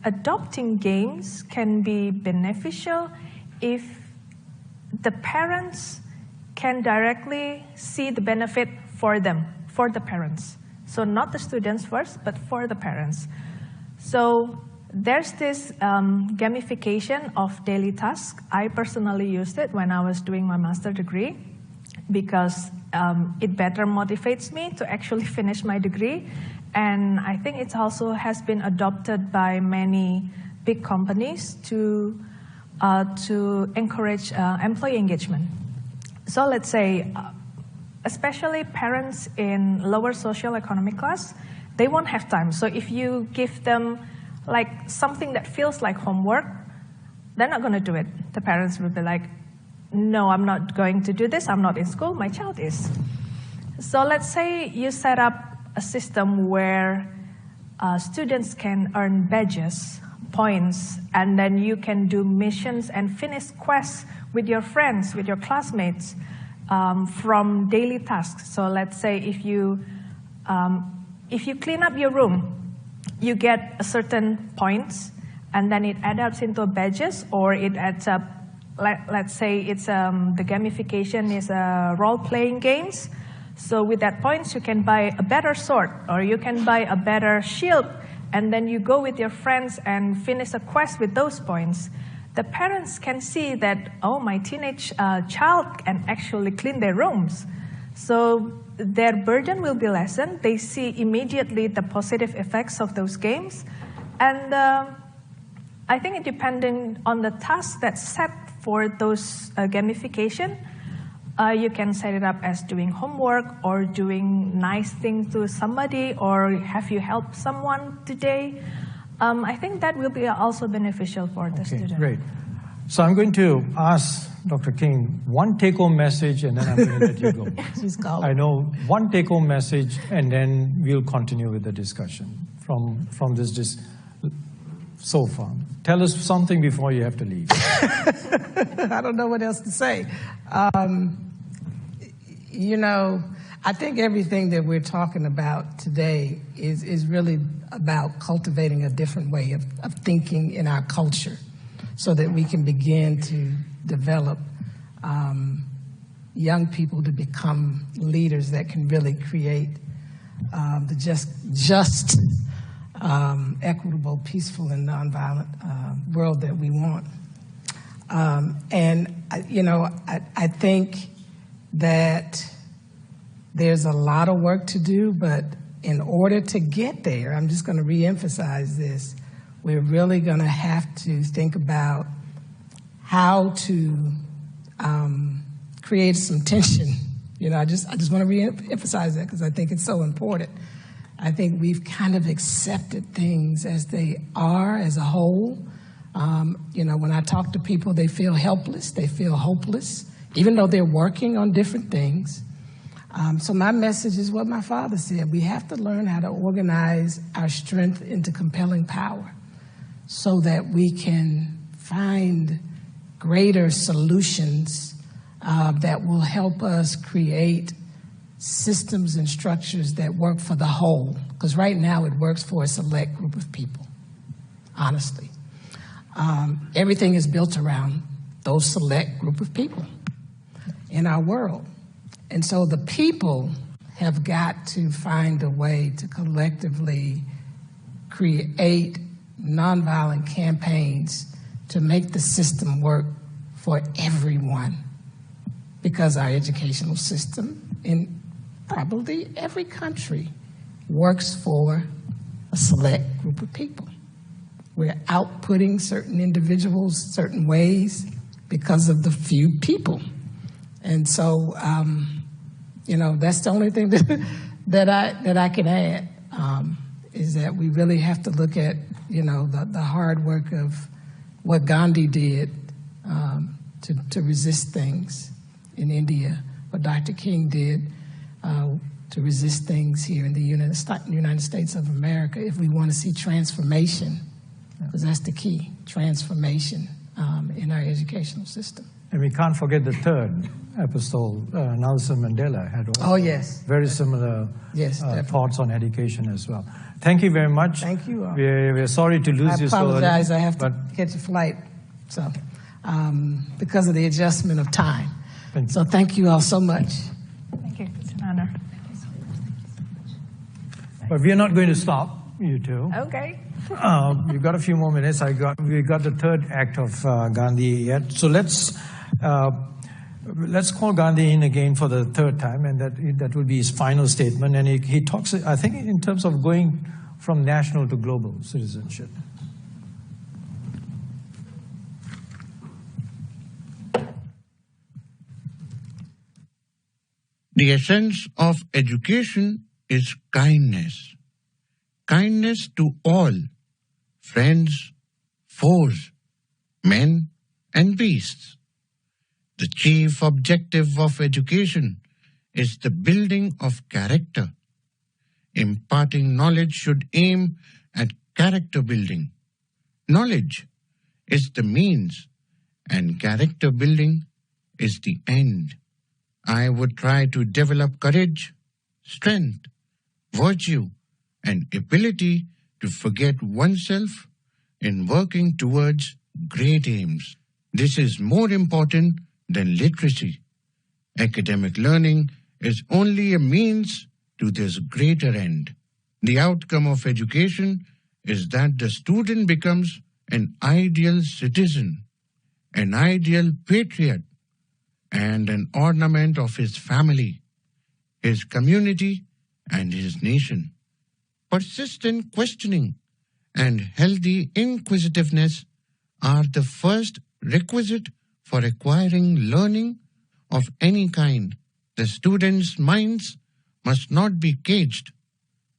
adopting games can be beneficial if the parents can directly see the benefit for them, for the parents. So not the students first, but for the parents. So there's this gamification of daily tasks. I personally used it when I was doing my master's degree because it better motivates me to actually finish my degree. And I think it also has been adopted by many big companies to encourage employee engagement. So let's say, especially parents in lower socioeconomic class, they won't have time. So if you give them like something that feels like homework, they're not going to do it. The parents will be like, no, I'm not going to do this. I'm not in school. My child is. So let's say you set up a system where students can earn badges, points, and then you can do missions and finish quests with your friends, with your classmates from daily tasks. So let's say if you clean up your room, you get a certain points, and then it adds up into badges, or it adds up, let's say it's the gamification is role-playing games. So with that points, you can buy a better sword, or you can buy a better shield, and then you go with your friends and finish a quest with those points. The parents can see that, oh, my teenage child can actually clean their rooms. So their burden will be lessened. They see immediately the positive effects of those games. And I think it depending on the task that's set for those gamification, you can set it up as doing homework or doing nice things to somebody, or have you helped someone today. I think that will be also beneficial for the student. Great. So I'm going to ask Dr. King one take-home message, and then I'm going to let you go. She's calling. I know one take-home message, and then we'll continue with the discussion from this so far. Tell us something before you have to leave. I don't know what else to say. You know, I think everything that we're talking about today is really about cultivating a different way of thinking in our culture so that we can begin to develop young people to become leaders that can really create the just equitable, peaceful, and nonviolent world that we want. And, you know, I think that there's a lot of work to do, but in order to get there, I'm just going to reemphasize this, we're really going to have to think about how to create some tension. You know, I just want to reemphasize that because I think it's so important. I think we've kind of accepted things as they are as a whole. You know, when I talk to people, they feel helpless, they feel hopeless, even though they're working on different things. So my message is what my father said. We have to learn how to organize our strength into compelling power so that we can find greater solutions that will help us create systems and structures that work for the whole. Because right now it works for a select group of people, honestly. Everything is built around those select group of people in our world. And so the people have got to find a way to collectively create nonviolent campaigns to make the system work for everyone. Because our educational system in probably every country works for a select group of people. We're outputting certain individuals certain ways because of the few people. And so, you know, that's the only thing that I can add is that we really have to look at, the hard work of what Gandhi did to resist things in India, what Dr. King did to resist things here in the United States of America, if we want to see transformation, because that's the key, transformation in our educational system. And we can't forget the third apostle, Nelson Mandela, had also very similar thoughts on education as well. Thank you very much. Thank you. We're sorry to lose you so early. I apologize. I have to catch a flight, so because of the adjustment of time. So thank you all so much. Thank you. It's an honor. But we're not going to stop, you two. Okay. We've got a few more minutes. We got the third act of Gandhi yet. So let's call Gandhi in again for the third time, and that will be his final statement. And he talks, I think, in terms of going from national to global citizenship. The essence of education is kindness. Kindness to all, friends, foes, men and beasts. The chief objective of education is the building of character. Imparting knowledge should aim at character building. Knowledge is the means, and character building is the end. I would try to develop courage, strength, virtue, and ability to forget oneself in working towards great aims. This is more important than literacy. Academic learning is only a means to this greater end. The outcome of education is that the student becomes an ideal citizen, an ideal patriot, and an ornament of his family, his community, and his nation. Persistent questioning and healthy inquisitiveness are the first requisite for acquiring learning of any kind. The students' minds must not be caged,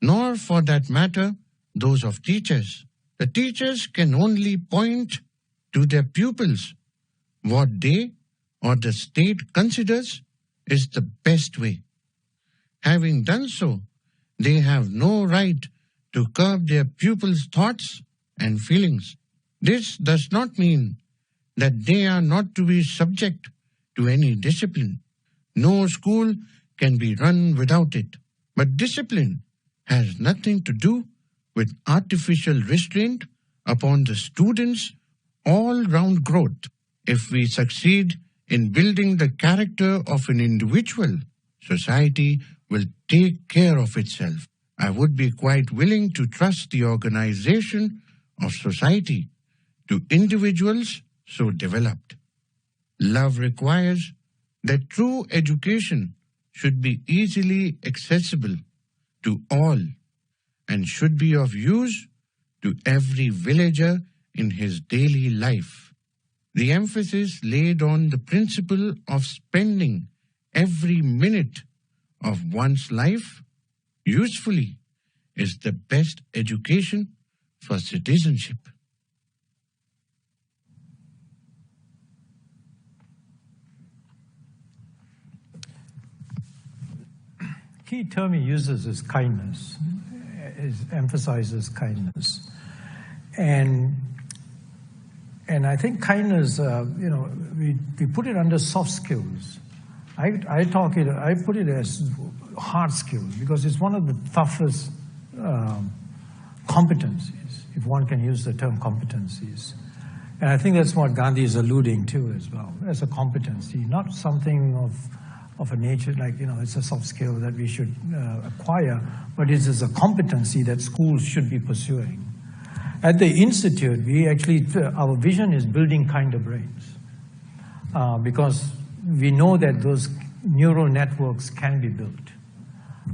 nor for that matter those of teachers. The teachers can only point to their pupils what they or the state considers is the best way. Having done so, they have no right to curb their pupils' thoughts and feelings. This does not mean that they are not to be subject to any discipline. No school can be run without it. But discipline has nothing to do with artificial restraint upon the students' all-round growth. If we succeed in building the character of an individual, society will take care of itself. I would be quite willing to trust the organization of society to individuals so developed. Love requires that true education should be easily accessible to all and should be of use to every villager in his daily life. The emphasis laid on the principle of spending every minute of one's life usefully is the best education for citizenship. Key term he uses is kindness. Emphasizes kindness, and I think kindness. We put it under soft skills. I put it as hard skills because it's one of the toughest competencies, if one can use the term competencies. And I think that's what Gandhi is alluding to as well, as a competency, not something of a nature like, it's a soft skill that we should acquire, but it is a competency that schools should be pursuing. At the Institute, our vision is building kinder brains because we know that those neural networks can be built.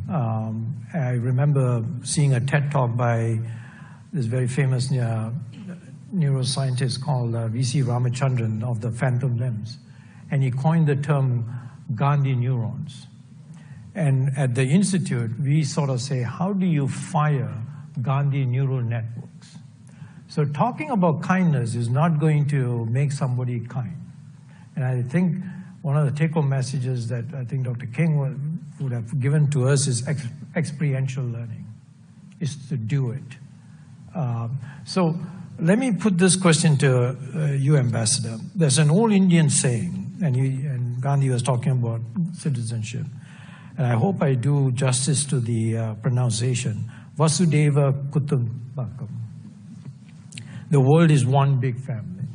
I remember seeing a TED talk by this very famous neuroscientist called V.C. Ramachandran of the phantom limbs, and he coined the term Gandhi neurons. And at the Institute, we sort of say, how do you fire Gandhi neural networks. So talking about kindness is not going to make somebody kind. And I think one of the take-home messages that I think Dr. King would have given to us is experiential learning, is to do it. So let me put this question to you, Ambassador. There's an old Indian saying, and Gandhi was talking about citizenship, and I hope I do justice to the pronunciation, Vasudeva Kutumbakam. The world is one big family.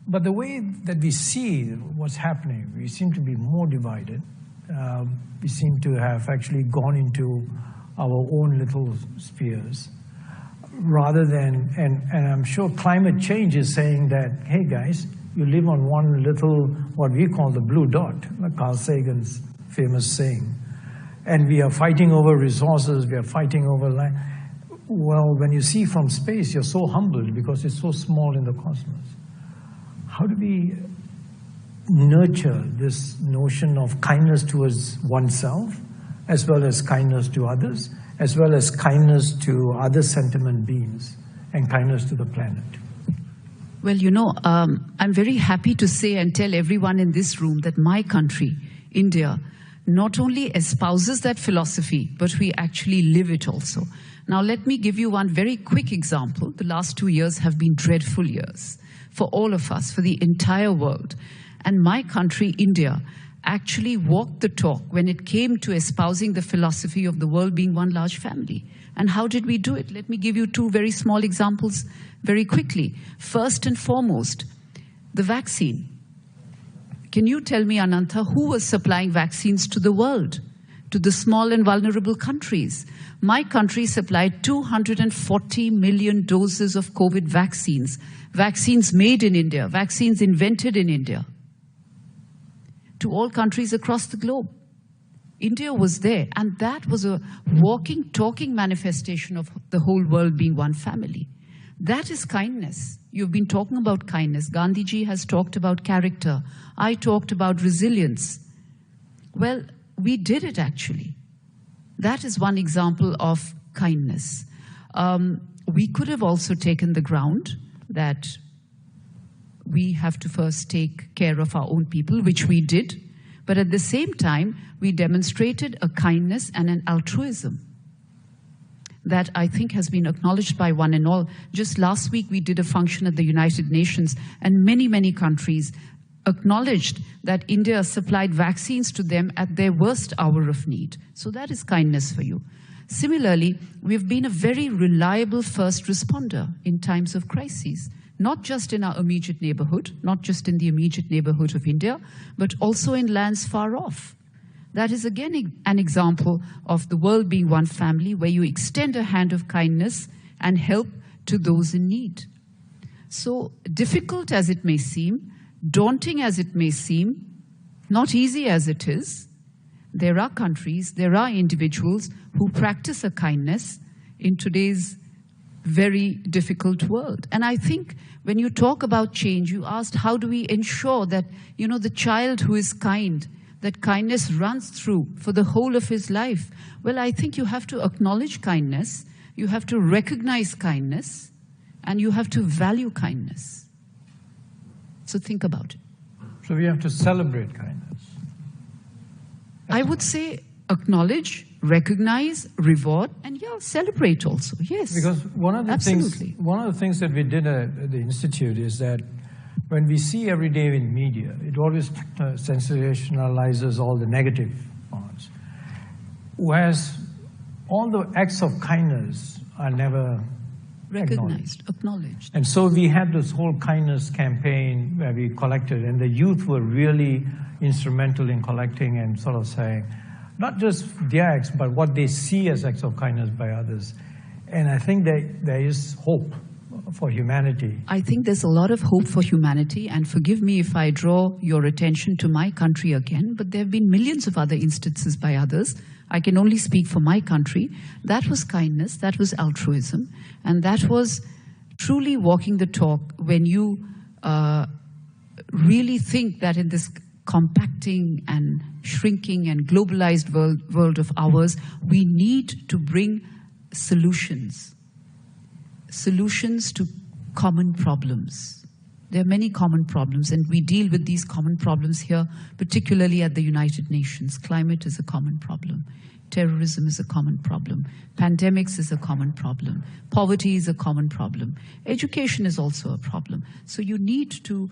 But the way that we see what's happening, we seem to be more divided. We seem to have actually gone into our own little spheres rather than, and I'm sure climate change is saying that, hey guys, you live on one little, what we call the blue dot, like Carl Sagan's famous saying. And we are fighting over resources, we are fighting over land. Well, when you see from space, you're so humbled because it's so small in the cosmos. How do we nurture this notion of kindness towards oneself, as well as kindness to others, as well as kindness to other sentient beings, and kindness to the planet? Well, you know, I'm very happy to say and tell everyone in this room that my country, India, not only espouses that philosophy, but we actually live it also. Now, let me give you one very quick example. The last 2 years have been dreadful years for all of us, for the entire world. And my country, India, actually walked the talk when it came to espousing the philosophy of the world being one large family. And how did we do it? Let me give you two very small examples very quickly. First and foremost, the vaccine. Can you tell me, Anantha, who was supplying vaccines to the world, to the small and vulnerable countries? My country supplied 240 million doses of COVID vaccines, vaccines made in India, vaccines invented in India, to all countries across the globe. India was there, and that was a walking, talking manifestation of the whole world being one family. That is kindness. You've been talking about kindness. Gandhiji has talked about character. I talked about resilience. Well, we did it actually. That is one example of kindness. We could have also taken the ground that we have to first take care of our own people, which we did. But at the same time, we demonstrated a kindness and an altruism that I think has been acknowledged by one and all. Just last week, we did a function at the United Nations, and many, many countries acknowledged that India supplied vaccines to them at their worst hour of need. So that is kindness for you. Similarly, we've been a very reliable first responder in times of crises, not just in our immediate neighborhood, not just in the immediate neighborhood of India, but also in lands far off. That is again an example of the world being one family, where you extend a hand of kindness and help to those in need. So difficult as it may seem, daunting as it may seem, not easy as it is, there are countries, there are individuals who practice a kindness in today's very difficult world. And I think when you talk about change, you asked how do we ensure that, you know, the child who is kind, that kindness runs through for the whole of his life. Well, I think you have to acknowledge kindness, you have to recognize kindness, and you have to value kindness. So think about it. So we have to celebrate kindness. I would say acknowledge, recognize, reward, and yeah, celebrate also. Yes. Because one of the things that we did at the Institute is that when we see every day in media, it always sensationalizes all the negative parts, whereas all the acts of kindness are never recognized, acknowledged. And so we had this whole kindness campaign where we collected, and the youth were really instrumental in collecting and sort of saying, not just their acts, but what they see as acts of kindness by others. And I think that there is hope for humanity. I think there's a lot of hope for humanity, and forgive me if I draw your attention to my country again, but there have been millions of other instances by others. I can only speak for my country. That was kindness, that was altruism, and that was truly walking the talk when you really think that in this compacting and shrinking and globalized world of ours, we need to bring solutions to common problems. There are many common problems, and we deal with these common problems here, particularly at the United Nations. Climate is a common problem. Terrorism is a common problem. Pandemics is a common problem. Poverty is a common problem. Education is also a problem. So you need to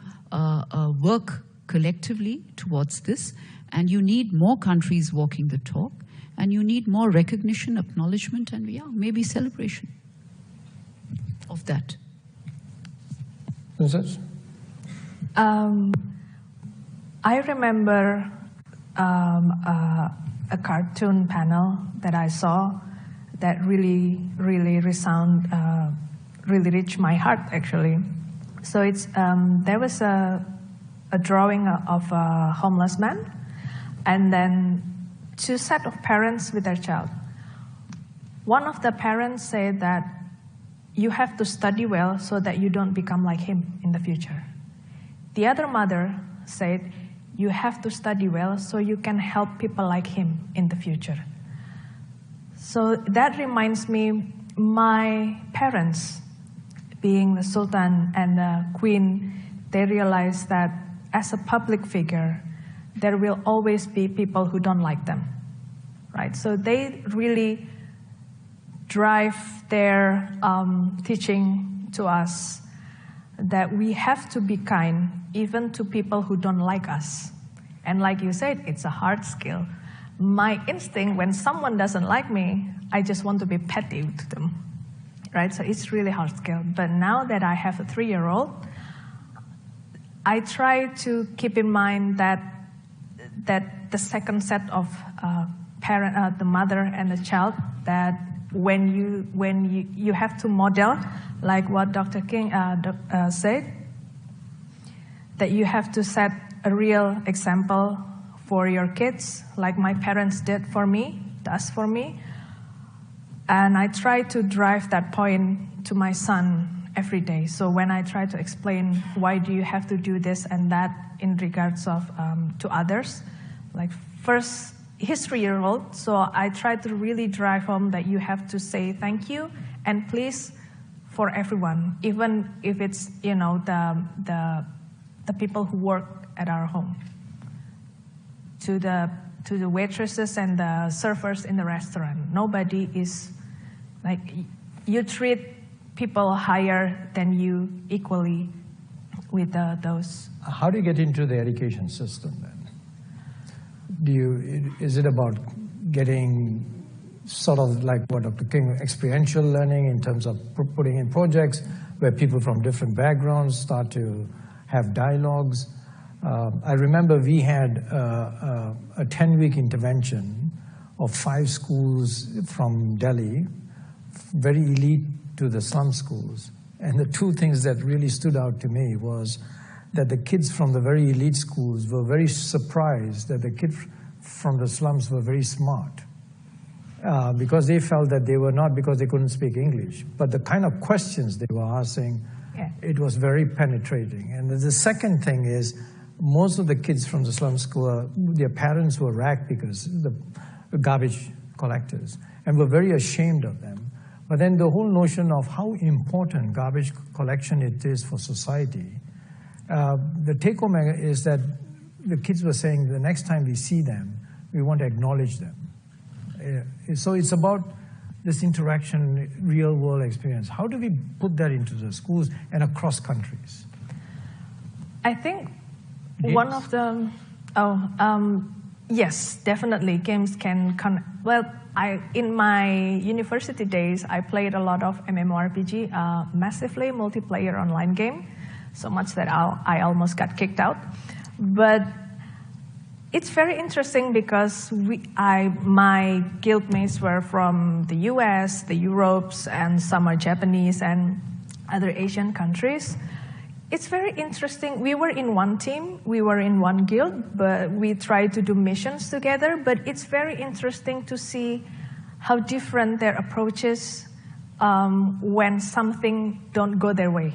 work collectively towards this, and you need more countries walking the talk, and you need more recognition, acknowledgement, and maybe celebration of that. Princess? I remember a cartoon panel that I saw that really reached my heart, actually. So it's there was a drawing of a homeless man, and then two set of parents with their child. One of the parents said that you have to study well so that you don't become like him in the future. The other mother said, you have to study well so you can help people like him in the future. So that reminds me, my parents, being the Sultan and the Queen, they realized that as a public figure, there will always be people who don't like them, right? So they really drive their teaching to us that we have to be kind even to people who don't like us. And like you said, it's a hard skill. My instinct, when someone doesn't like me, I just want to be petty to them, right? So it's really hard skill. But now that I have a 3-year-old, I try to keep in mind that the second set of the mother and the child, that when you have to model, like what Dr. King said, that you have to set a real example for your kids, like my parents did for me, does for me. And I try to drive that point to my son every day. So when I try to explain why do you have to do this and that in regards of to others, like first, he's 3-year-old, so I try to really drive home that you have to say thank you and please for everyone, even if it's the people who work at our home, to the waitresses and the servers in the restaurant. Nobody is like, you treat people higher than you equally with those. How do you get into the education system then? Is it about getting sort of like what Dr. King, experiential learning in terms of putting in projects where people from different backgrounds start to have dialogues? I remember we had a 10-week intervention of 5 schools from Delhi, very elite to the slum schools. And the 2 things that really stood out to me was that the kids from the very elite schools were very surprised that the kids from the slums were very smart, because they felt that they were not because they couldn't speak English, but the kind of questions they were asking, it was very penetrating. And the second thing is, most of the kids from the slum school, their parents were rag pickers, the garbage collectors, and were very ashamed of them. But then the whole notion of how important garbage collection it is for society, the take-home is that the kids were saying the next time we see them, we want to acknowledge them. So it's about this interaction, real-world experience. How do we put that into the schools and across countries? I think one of the, yes, definitely games can in my university days, I played a lot of MMORPG, massively multiplayer online game, so much that I almost got kicked out. But it's very interesting because my guildmates were from the US, the Europes, and some are Japanese and other Asian countries. It's very interesting. We were in one team, we were in one guild, but we tried to do missions together. But it's very interesting to see how different their approaches when something don't go their way.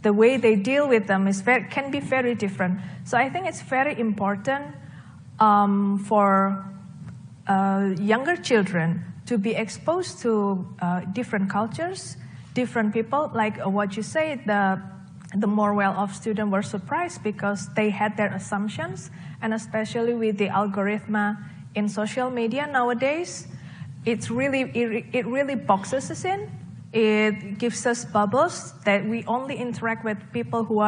the way they deal with them can be very different. So I think it's very important for younger children to be exposed to different cultures, different people. Like what you say, the more well-off students were surprised because they had their assumptions, and especially with the algorithm in social media nowadays, it really boxes us in. It gives us bubbles that we only interact with people who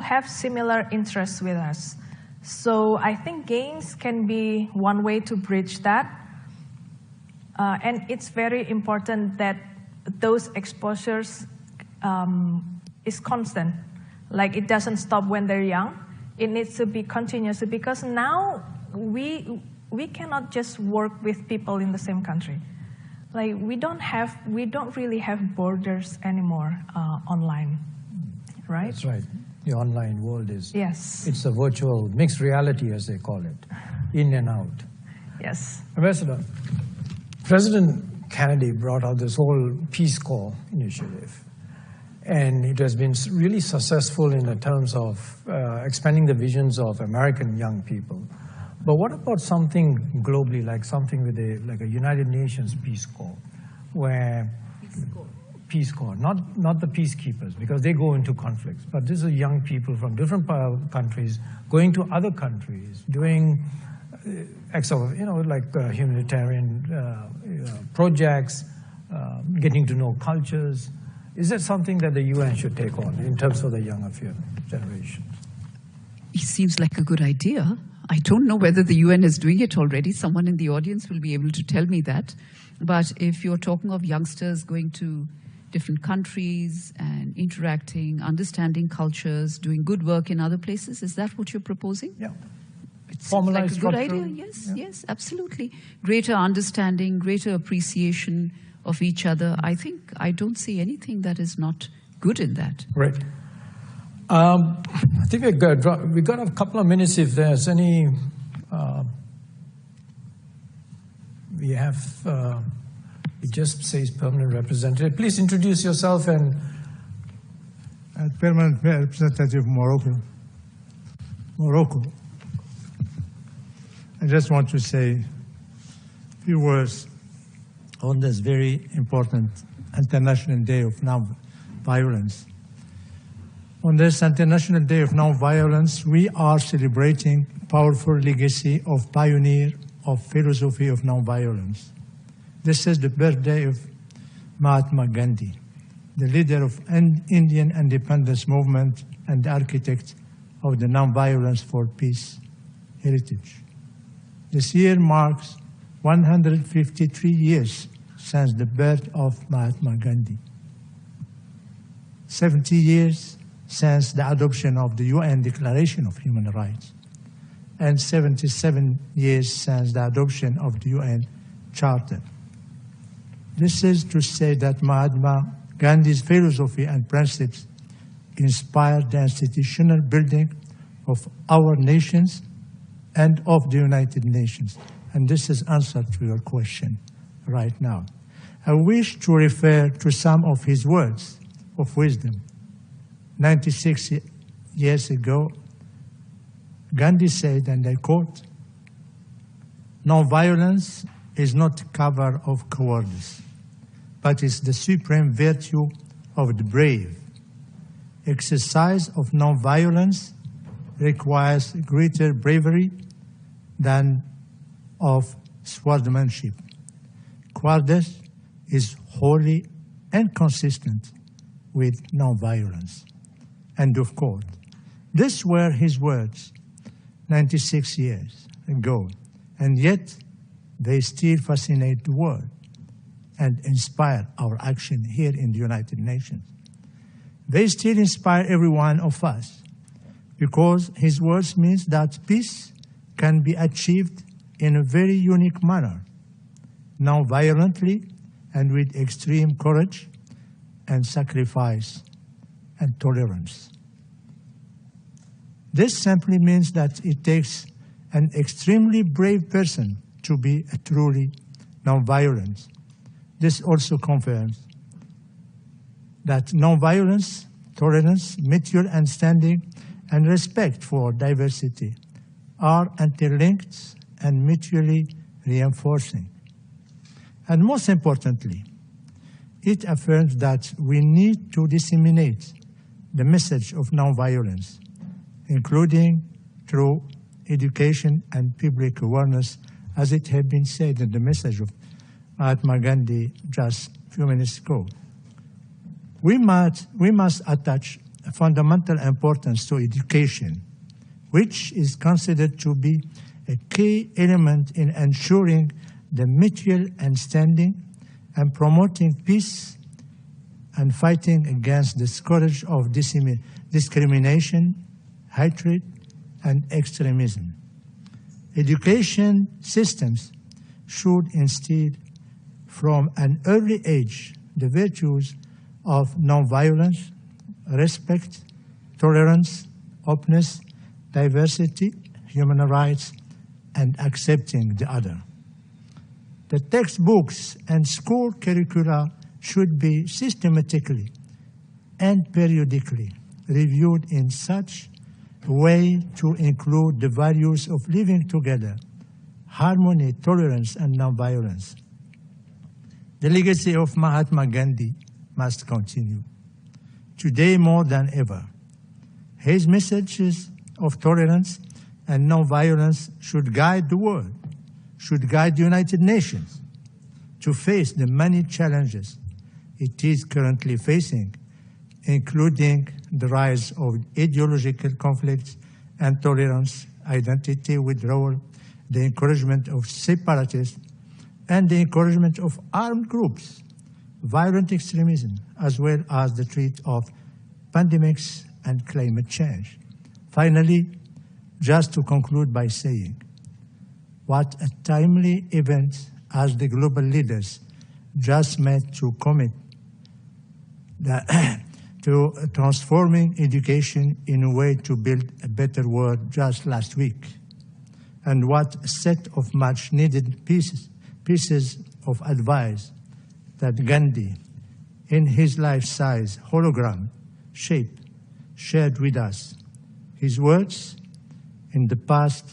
have similar interests with us. So I think games can be one way to bridge that. And it's very important that those exposures is constant. Like it doesn't stop when they're young. It needs to be continuous because now we cannot just work with people in the same country. Like we don't really have borders anymore online, right? That's right. The online world is, yes. It's a virtual mixed reality, as they call it, in and out. Yes. Ambassador, President Kennedy brought out this whole Peace Corps initiative, and it has been really successful in the terms of expanding the visions of American young people. But what about something globally, like something with like a United Nations Peace Corps, where Peace Corps, not the peacekeepers, because they go into conflicts, but these are young people from different countries going to other countries, doing acts of, like humanitarian projects, getting to know cultures. Is that something that the UN should take on in terms of the younger generation? It seems like a good idea. I don't know whether the UN is doing it already. Someone in the audience will be able to tell me that. But if you're talking of youngsters going to different countries and interacting, understanding cultures, doing good work in other places, is that what you're proposing? Yeah. It seems like a good idea. Yes, yeah. Yes, absolutely. Greater understanding, greater appreciation of each other. I don't see anything that is not good in that. Right. I think we got a couple of minutes if there's any. We have. It just says permanent representative. Please introduce yourself and. Permanent representative Morocco. I just want to say a few words on this very important International Day of Non-Violence. On this International Day of Non-Violence, we are celebrating powerful legacy of pioneer of philosophy of non-violence. This is the birthday of Mahatma Gandhi, the leader of Indian independence movement and the architect of the non-violence for peace heritage. This year marks 153 years since the birth of Mahatma Gandhi, 70 years since the adoption of the UN Declaration of Human Rights, and 77 years since the adoption of the UN Charter. This is to say that Mahatma Gandhi's philosophy and principles inspired the institutional building of our nations and of the United Nations. And this is answer to your question right now. I wish to refer to some of his words of wisdom. 96 years ago, Gandhi said, and I quote, "Non-violence is not cover of cowardice, but is the supreme virtue of the brave. Exercise of non-violence requires greater bravery than of swordsmanship. Cowardice is wholly inconsistent with non-violence." End of quote. These were his words 96 years ago, and yet they still fascinate the world and inspire our action here in the United Nations. They still inspire every one of us because his words means that peace can be achieved in a very unique manner, non-violently and with extreme courage and sacrifice and tolerance. This simply means that it takes an extremely brave person to be a truly non-violent. This also confirms that non-violence tolerance, mutual understanding, and respect for diversity are interlinked and mutually reinforcing. And most importantly, it affirms that we need to disseminate the message of nonviolence, including through education and public awareness, as it had been said in the message of Mahatma Gandhi just a few minutes ago. We must attach a fundamental importance to education, which is considered to be a key element in ensuring the mutual understanding and promoting peace and fighting against the scourge of discrimination, hatred, and extremism. Education systems should instill from an early age the virtues of nonviolence, respect, tolerance, openness, diversity, human rights, and accepting the other. The textbooks and school curricula should be systematically and periodically reviewed in such a way to include the values of living together, harmony, tolerance, and nonviolence. The legacy of Mahatma Gandhi must continue. Today more than ever, his messages of tolerance and nonviolence should guide the world, should guide the United Nations to face the many challenges it is currently facing, including the rise of ideological conflicts, intolerance, identity withdrawal, the encouragement of separatists, and the encouragement of armed groups, violent extremism, as well as the threat of pandemics and climate change. Finally, just to conclude by saying, what a timely event as the global leaders just met to commit to transforming education in a way to build a better world just last week. And what a set of much needed pieces of advice that Gandhi, in his life-size hologram shape, shared with us. His words in the past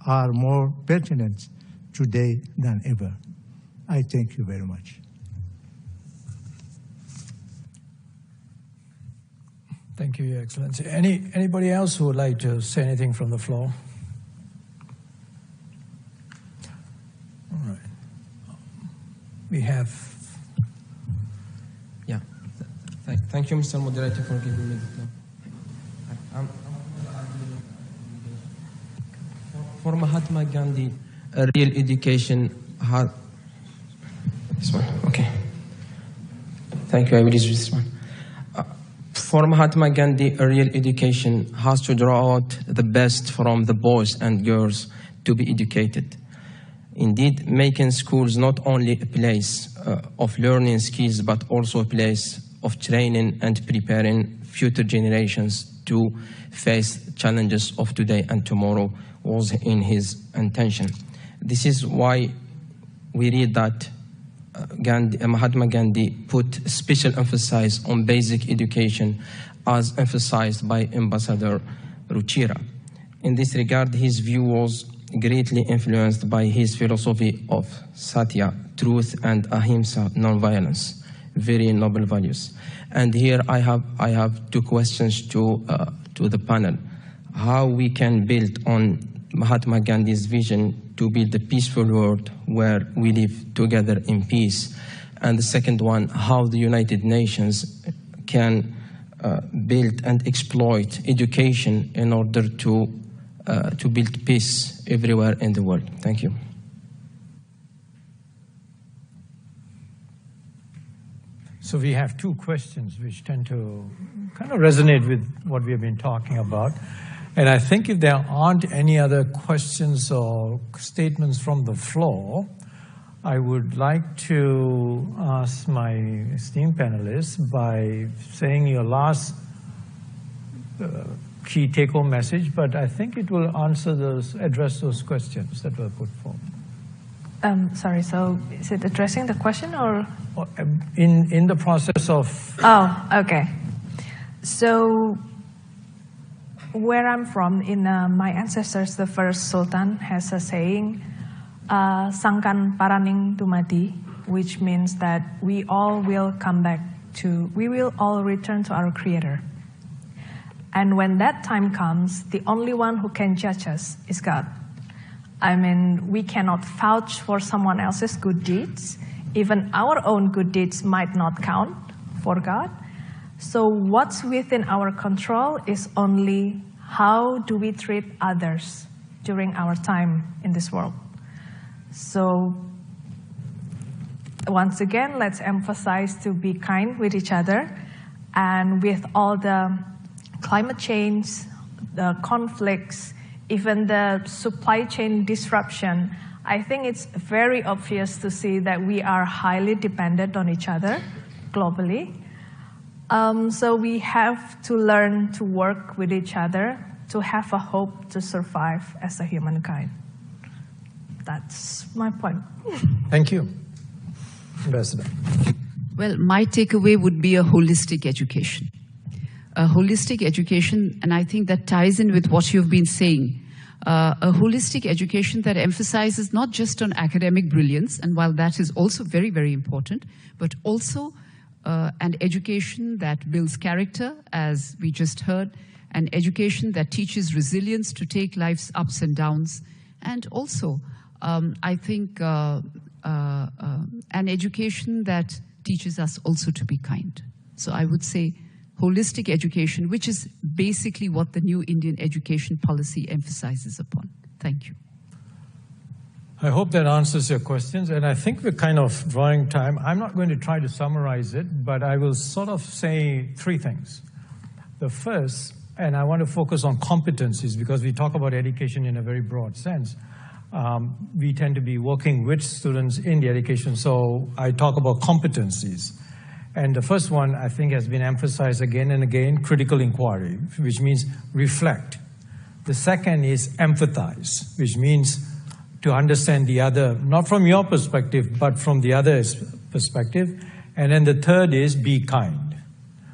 are more pertinent today than ever. I thank you very much. Thank you, Your Excellency. Anybody else who would like to say anything from the floor? All right. We have... Yeah. Thank you, Mr. Moderator, for giving me the floor. For Mahatma Gandhi, a real education had... This one, okay. Thank you, I will use this one. For Mahatma Gandhi, a real education has to draw out the best from the boys and girls to be educated. Indeed, making schools not only a place of learning skills, but also a place of training and preparing future generations to face challenges of today and tomorrow was in his intention. This is why we read that Mahatma Gandhi put special emphasis on basic education as emphasized by Ambassador Ruchira. In this regard, his view was greatly influenced by his philosophy of Satya, truth, and Ahimsa, non-violence, very noble values. And here I have two questions to the panel. How we can build on Mahatma Gandhi's vision to build a peaceful world where we live together in peace. And the second one, how the United Nations can build and exploit education in order to build peace everywhere in the world. Thank you. So we have two questions which tend to kind of resonate with what we have been talking about. And I think if there aren't any other questions or statements from the floor, I would like to ask my esteemed panelists by saying your last key take-home message, but I think it will address those questions that were put forward. Sorry, so is it addressing the question or? In the process of... Oh, okay. So where I'm from, in my ancestors, the first sultan has a saying, Sangkan paraning dumadi, which means that we all will come back to, we will all return to our Creator. And when that time comes, the only one who can judge us is God. I mean, we cannot vouch for someone else's good deeds. Even our own good deeds might not count for God. So what's within our control is only how do we treat others during our time in this world. So once again, let's emphasize to be kind with each other. And with all the climate change, the conflicts, even the supply chain disruption, I think it's very obvious to see that we are highly dependent on each other globally. So we have to learn to work with each other to have a hope to survive as a humankind. That's my point. Thank you, Ambassador. Well, my takeaway would be a holistic education. A holistic education, and I think that ties in with what you've been saying. A holistic education that emphasizes not just on academic brilliance, and while that is also very, very important, but also an education that builds character, as we just heard, an education that teaches resilience to take life's ups and downs, and also, I think, an education that teaches us also to be kind. So I would say holistic education, which is basically what the new Indian education policy emphasizes upon. Thank you. I hope that answers your questions, and I think we're kind of drawing time. I'm not going to try to summarize it, but I will sort of say three things. The first, and I want to focus on competencies because we talk about education in a very broad sense. We tend to be working with students in the education, so I talk about competencies. And the first one, I think, has been emphasized again and again, critical inquiry, which means reflect. The second is empathize, which means to understand the other, not from your perspective, but from the other's perspective. And then the third is be kind.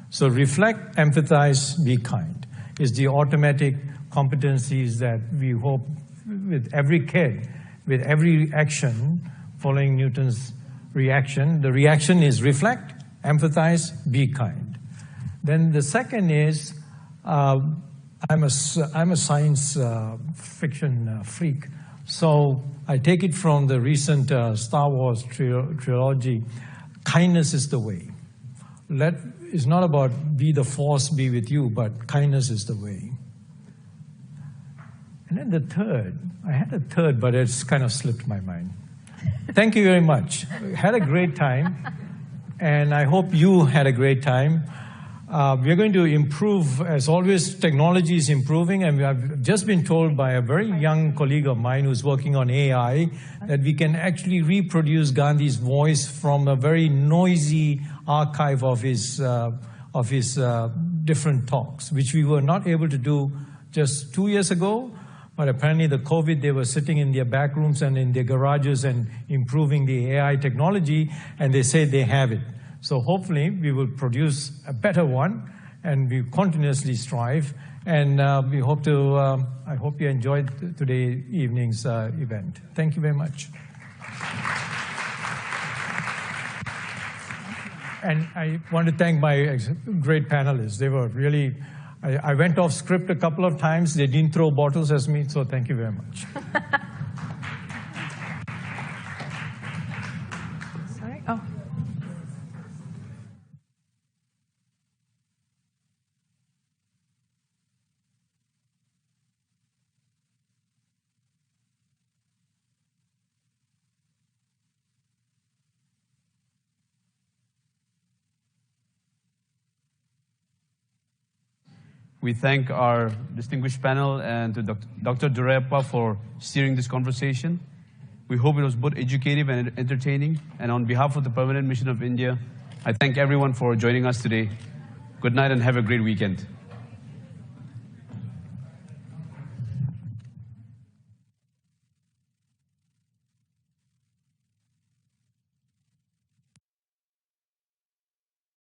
So reflect, empathize, be kind is the automatic competencies that we hope with every kid, with every action, following Newton's reaction. The reaction is reflect, empathize, be kind. Then the second is, I'm a science fiction freak, so I take it from the recent Star Wars trilogy. Kindness is the way. It's not about be the force be with you, but kindness is the way. And then the third, I had a third, but it's kind of slipped my mind. Thank you very much. Had a great time. And I hope you had a great time. We're going to improve, as always, technology is improving, and I've just been told by a very young colleague of mine who's working on AI that we can actually reproduce Gandhi's voice from a very noisy archive of his different talks, which we were not able to do just 2 years ago. But apparently the COVID, they were sitting in their back rooms and in their garages and improving the AI technology, and they say they have it. So hopefully we will produce a better one, and we continuously strive. And we hope to, I hope you enjoyed today evening's event. Thank you very much. And I want to thank my great panelists. They were really, I went off script a couple of times. They didn't throw bottles at me, so thank you very much. Sorry? Oh. We thank our distinguished panel and to Dr. Duraiappa for steering this conversation. We hope it was both educative and entertaining. And on behalf of the Permanent Mission of India, I thank everyone for joining us today. Good night and have a great weekend.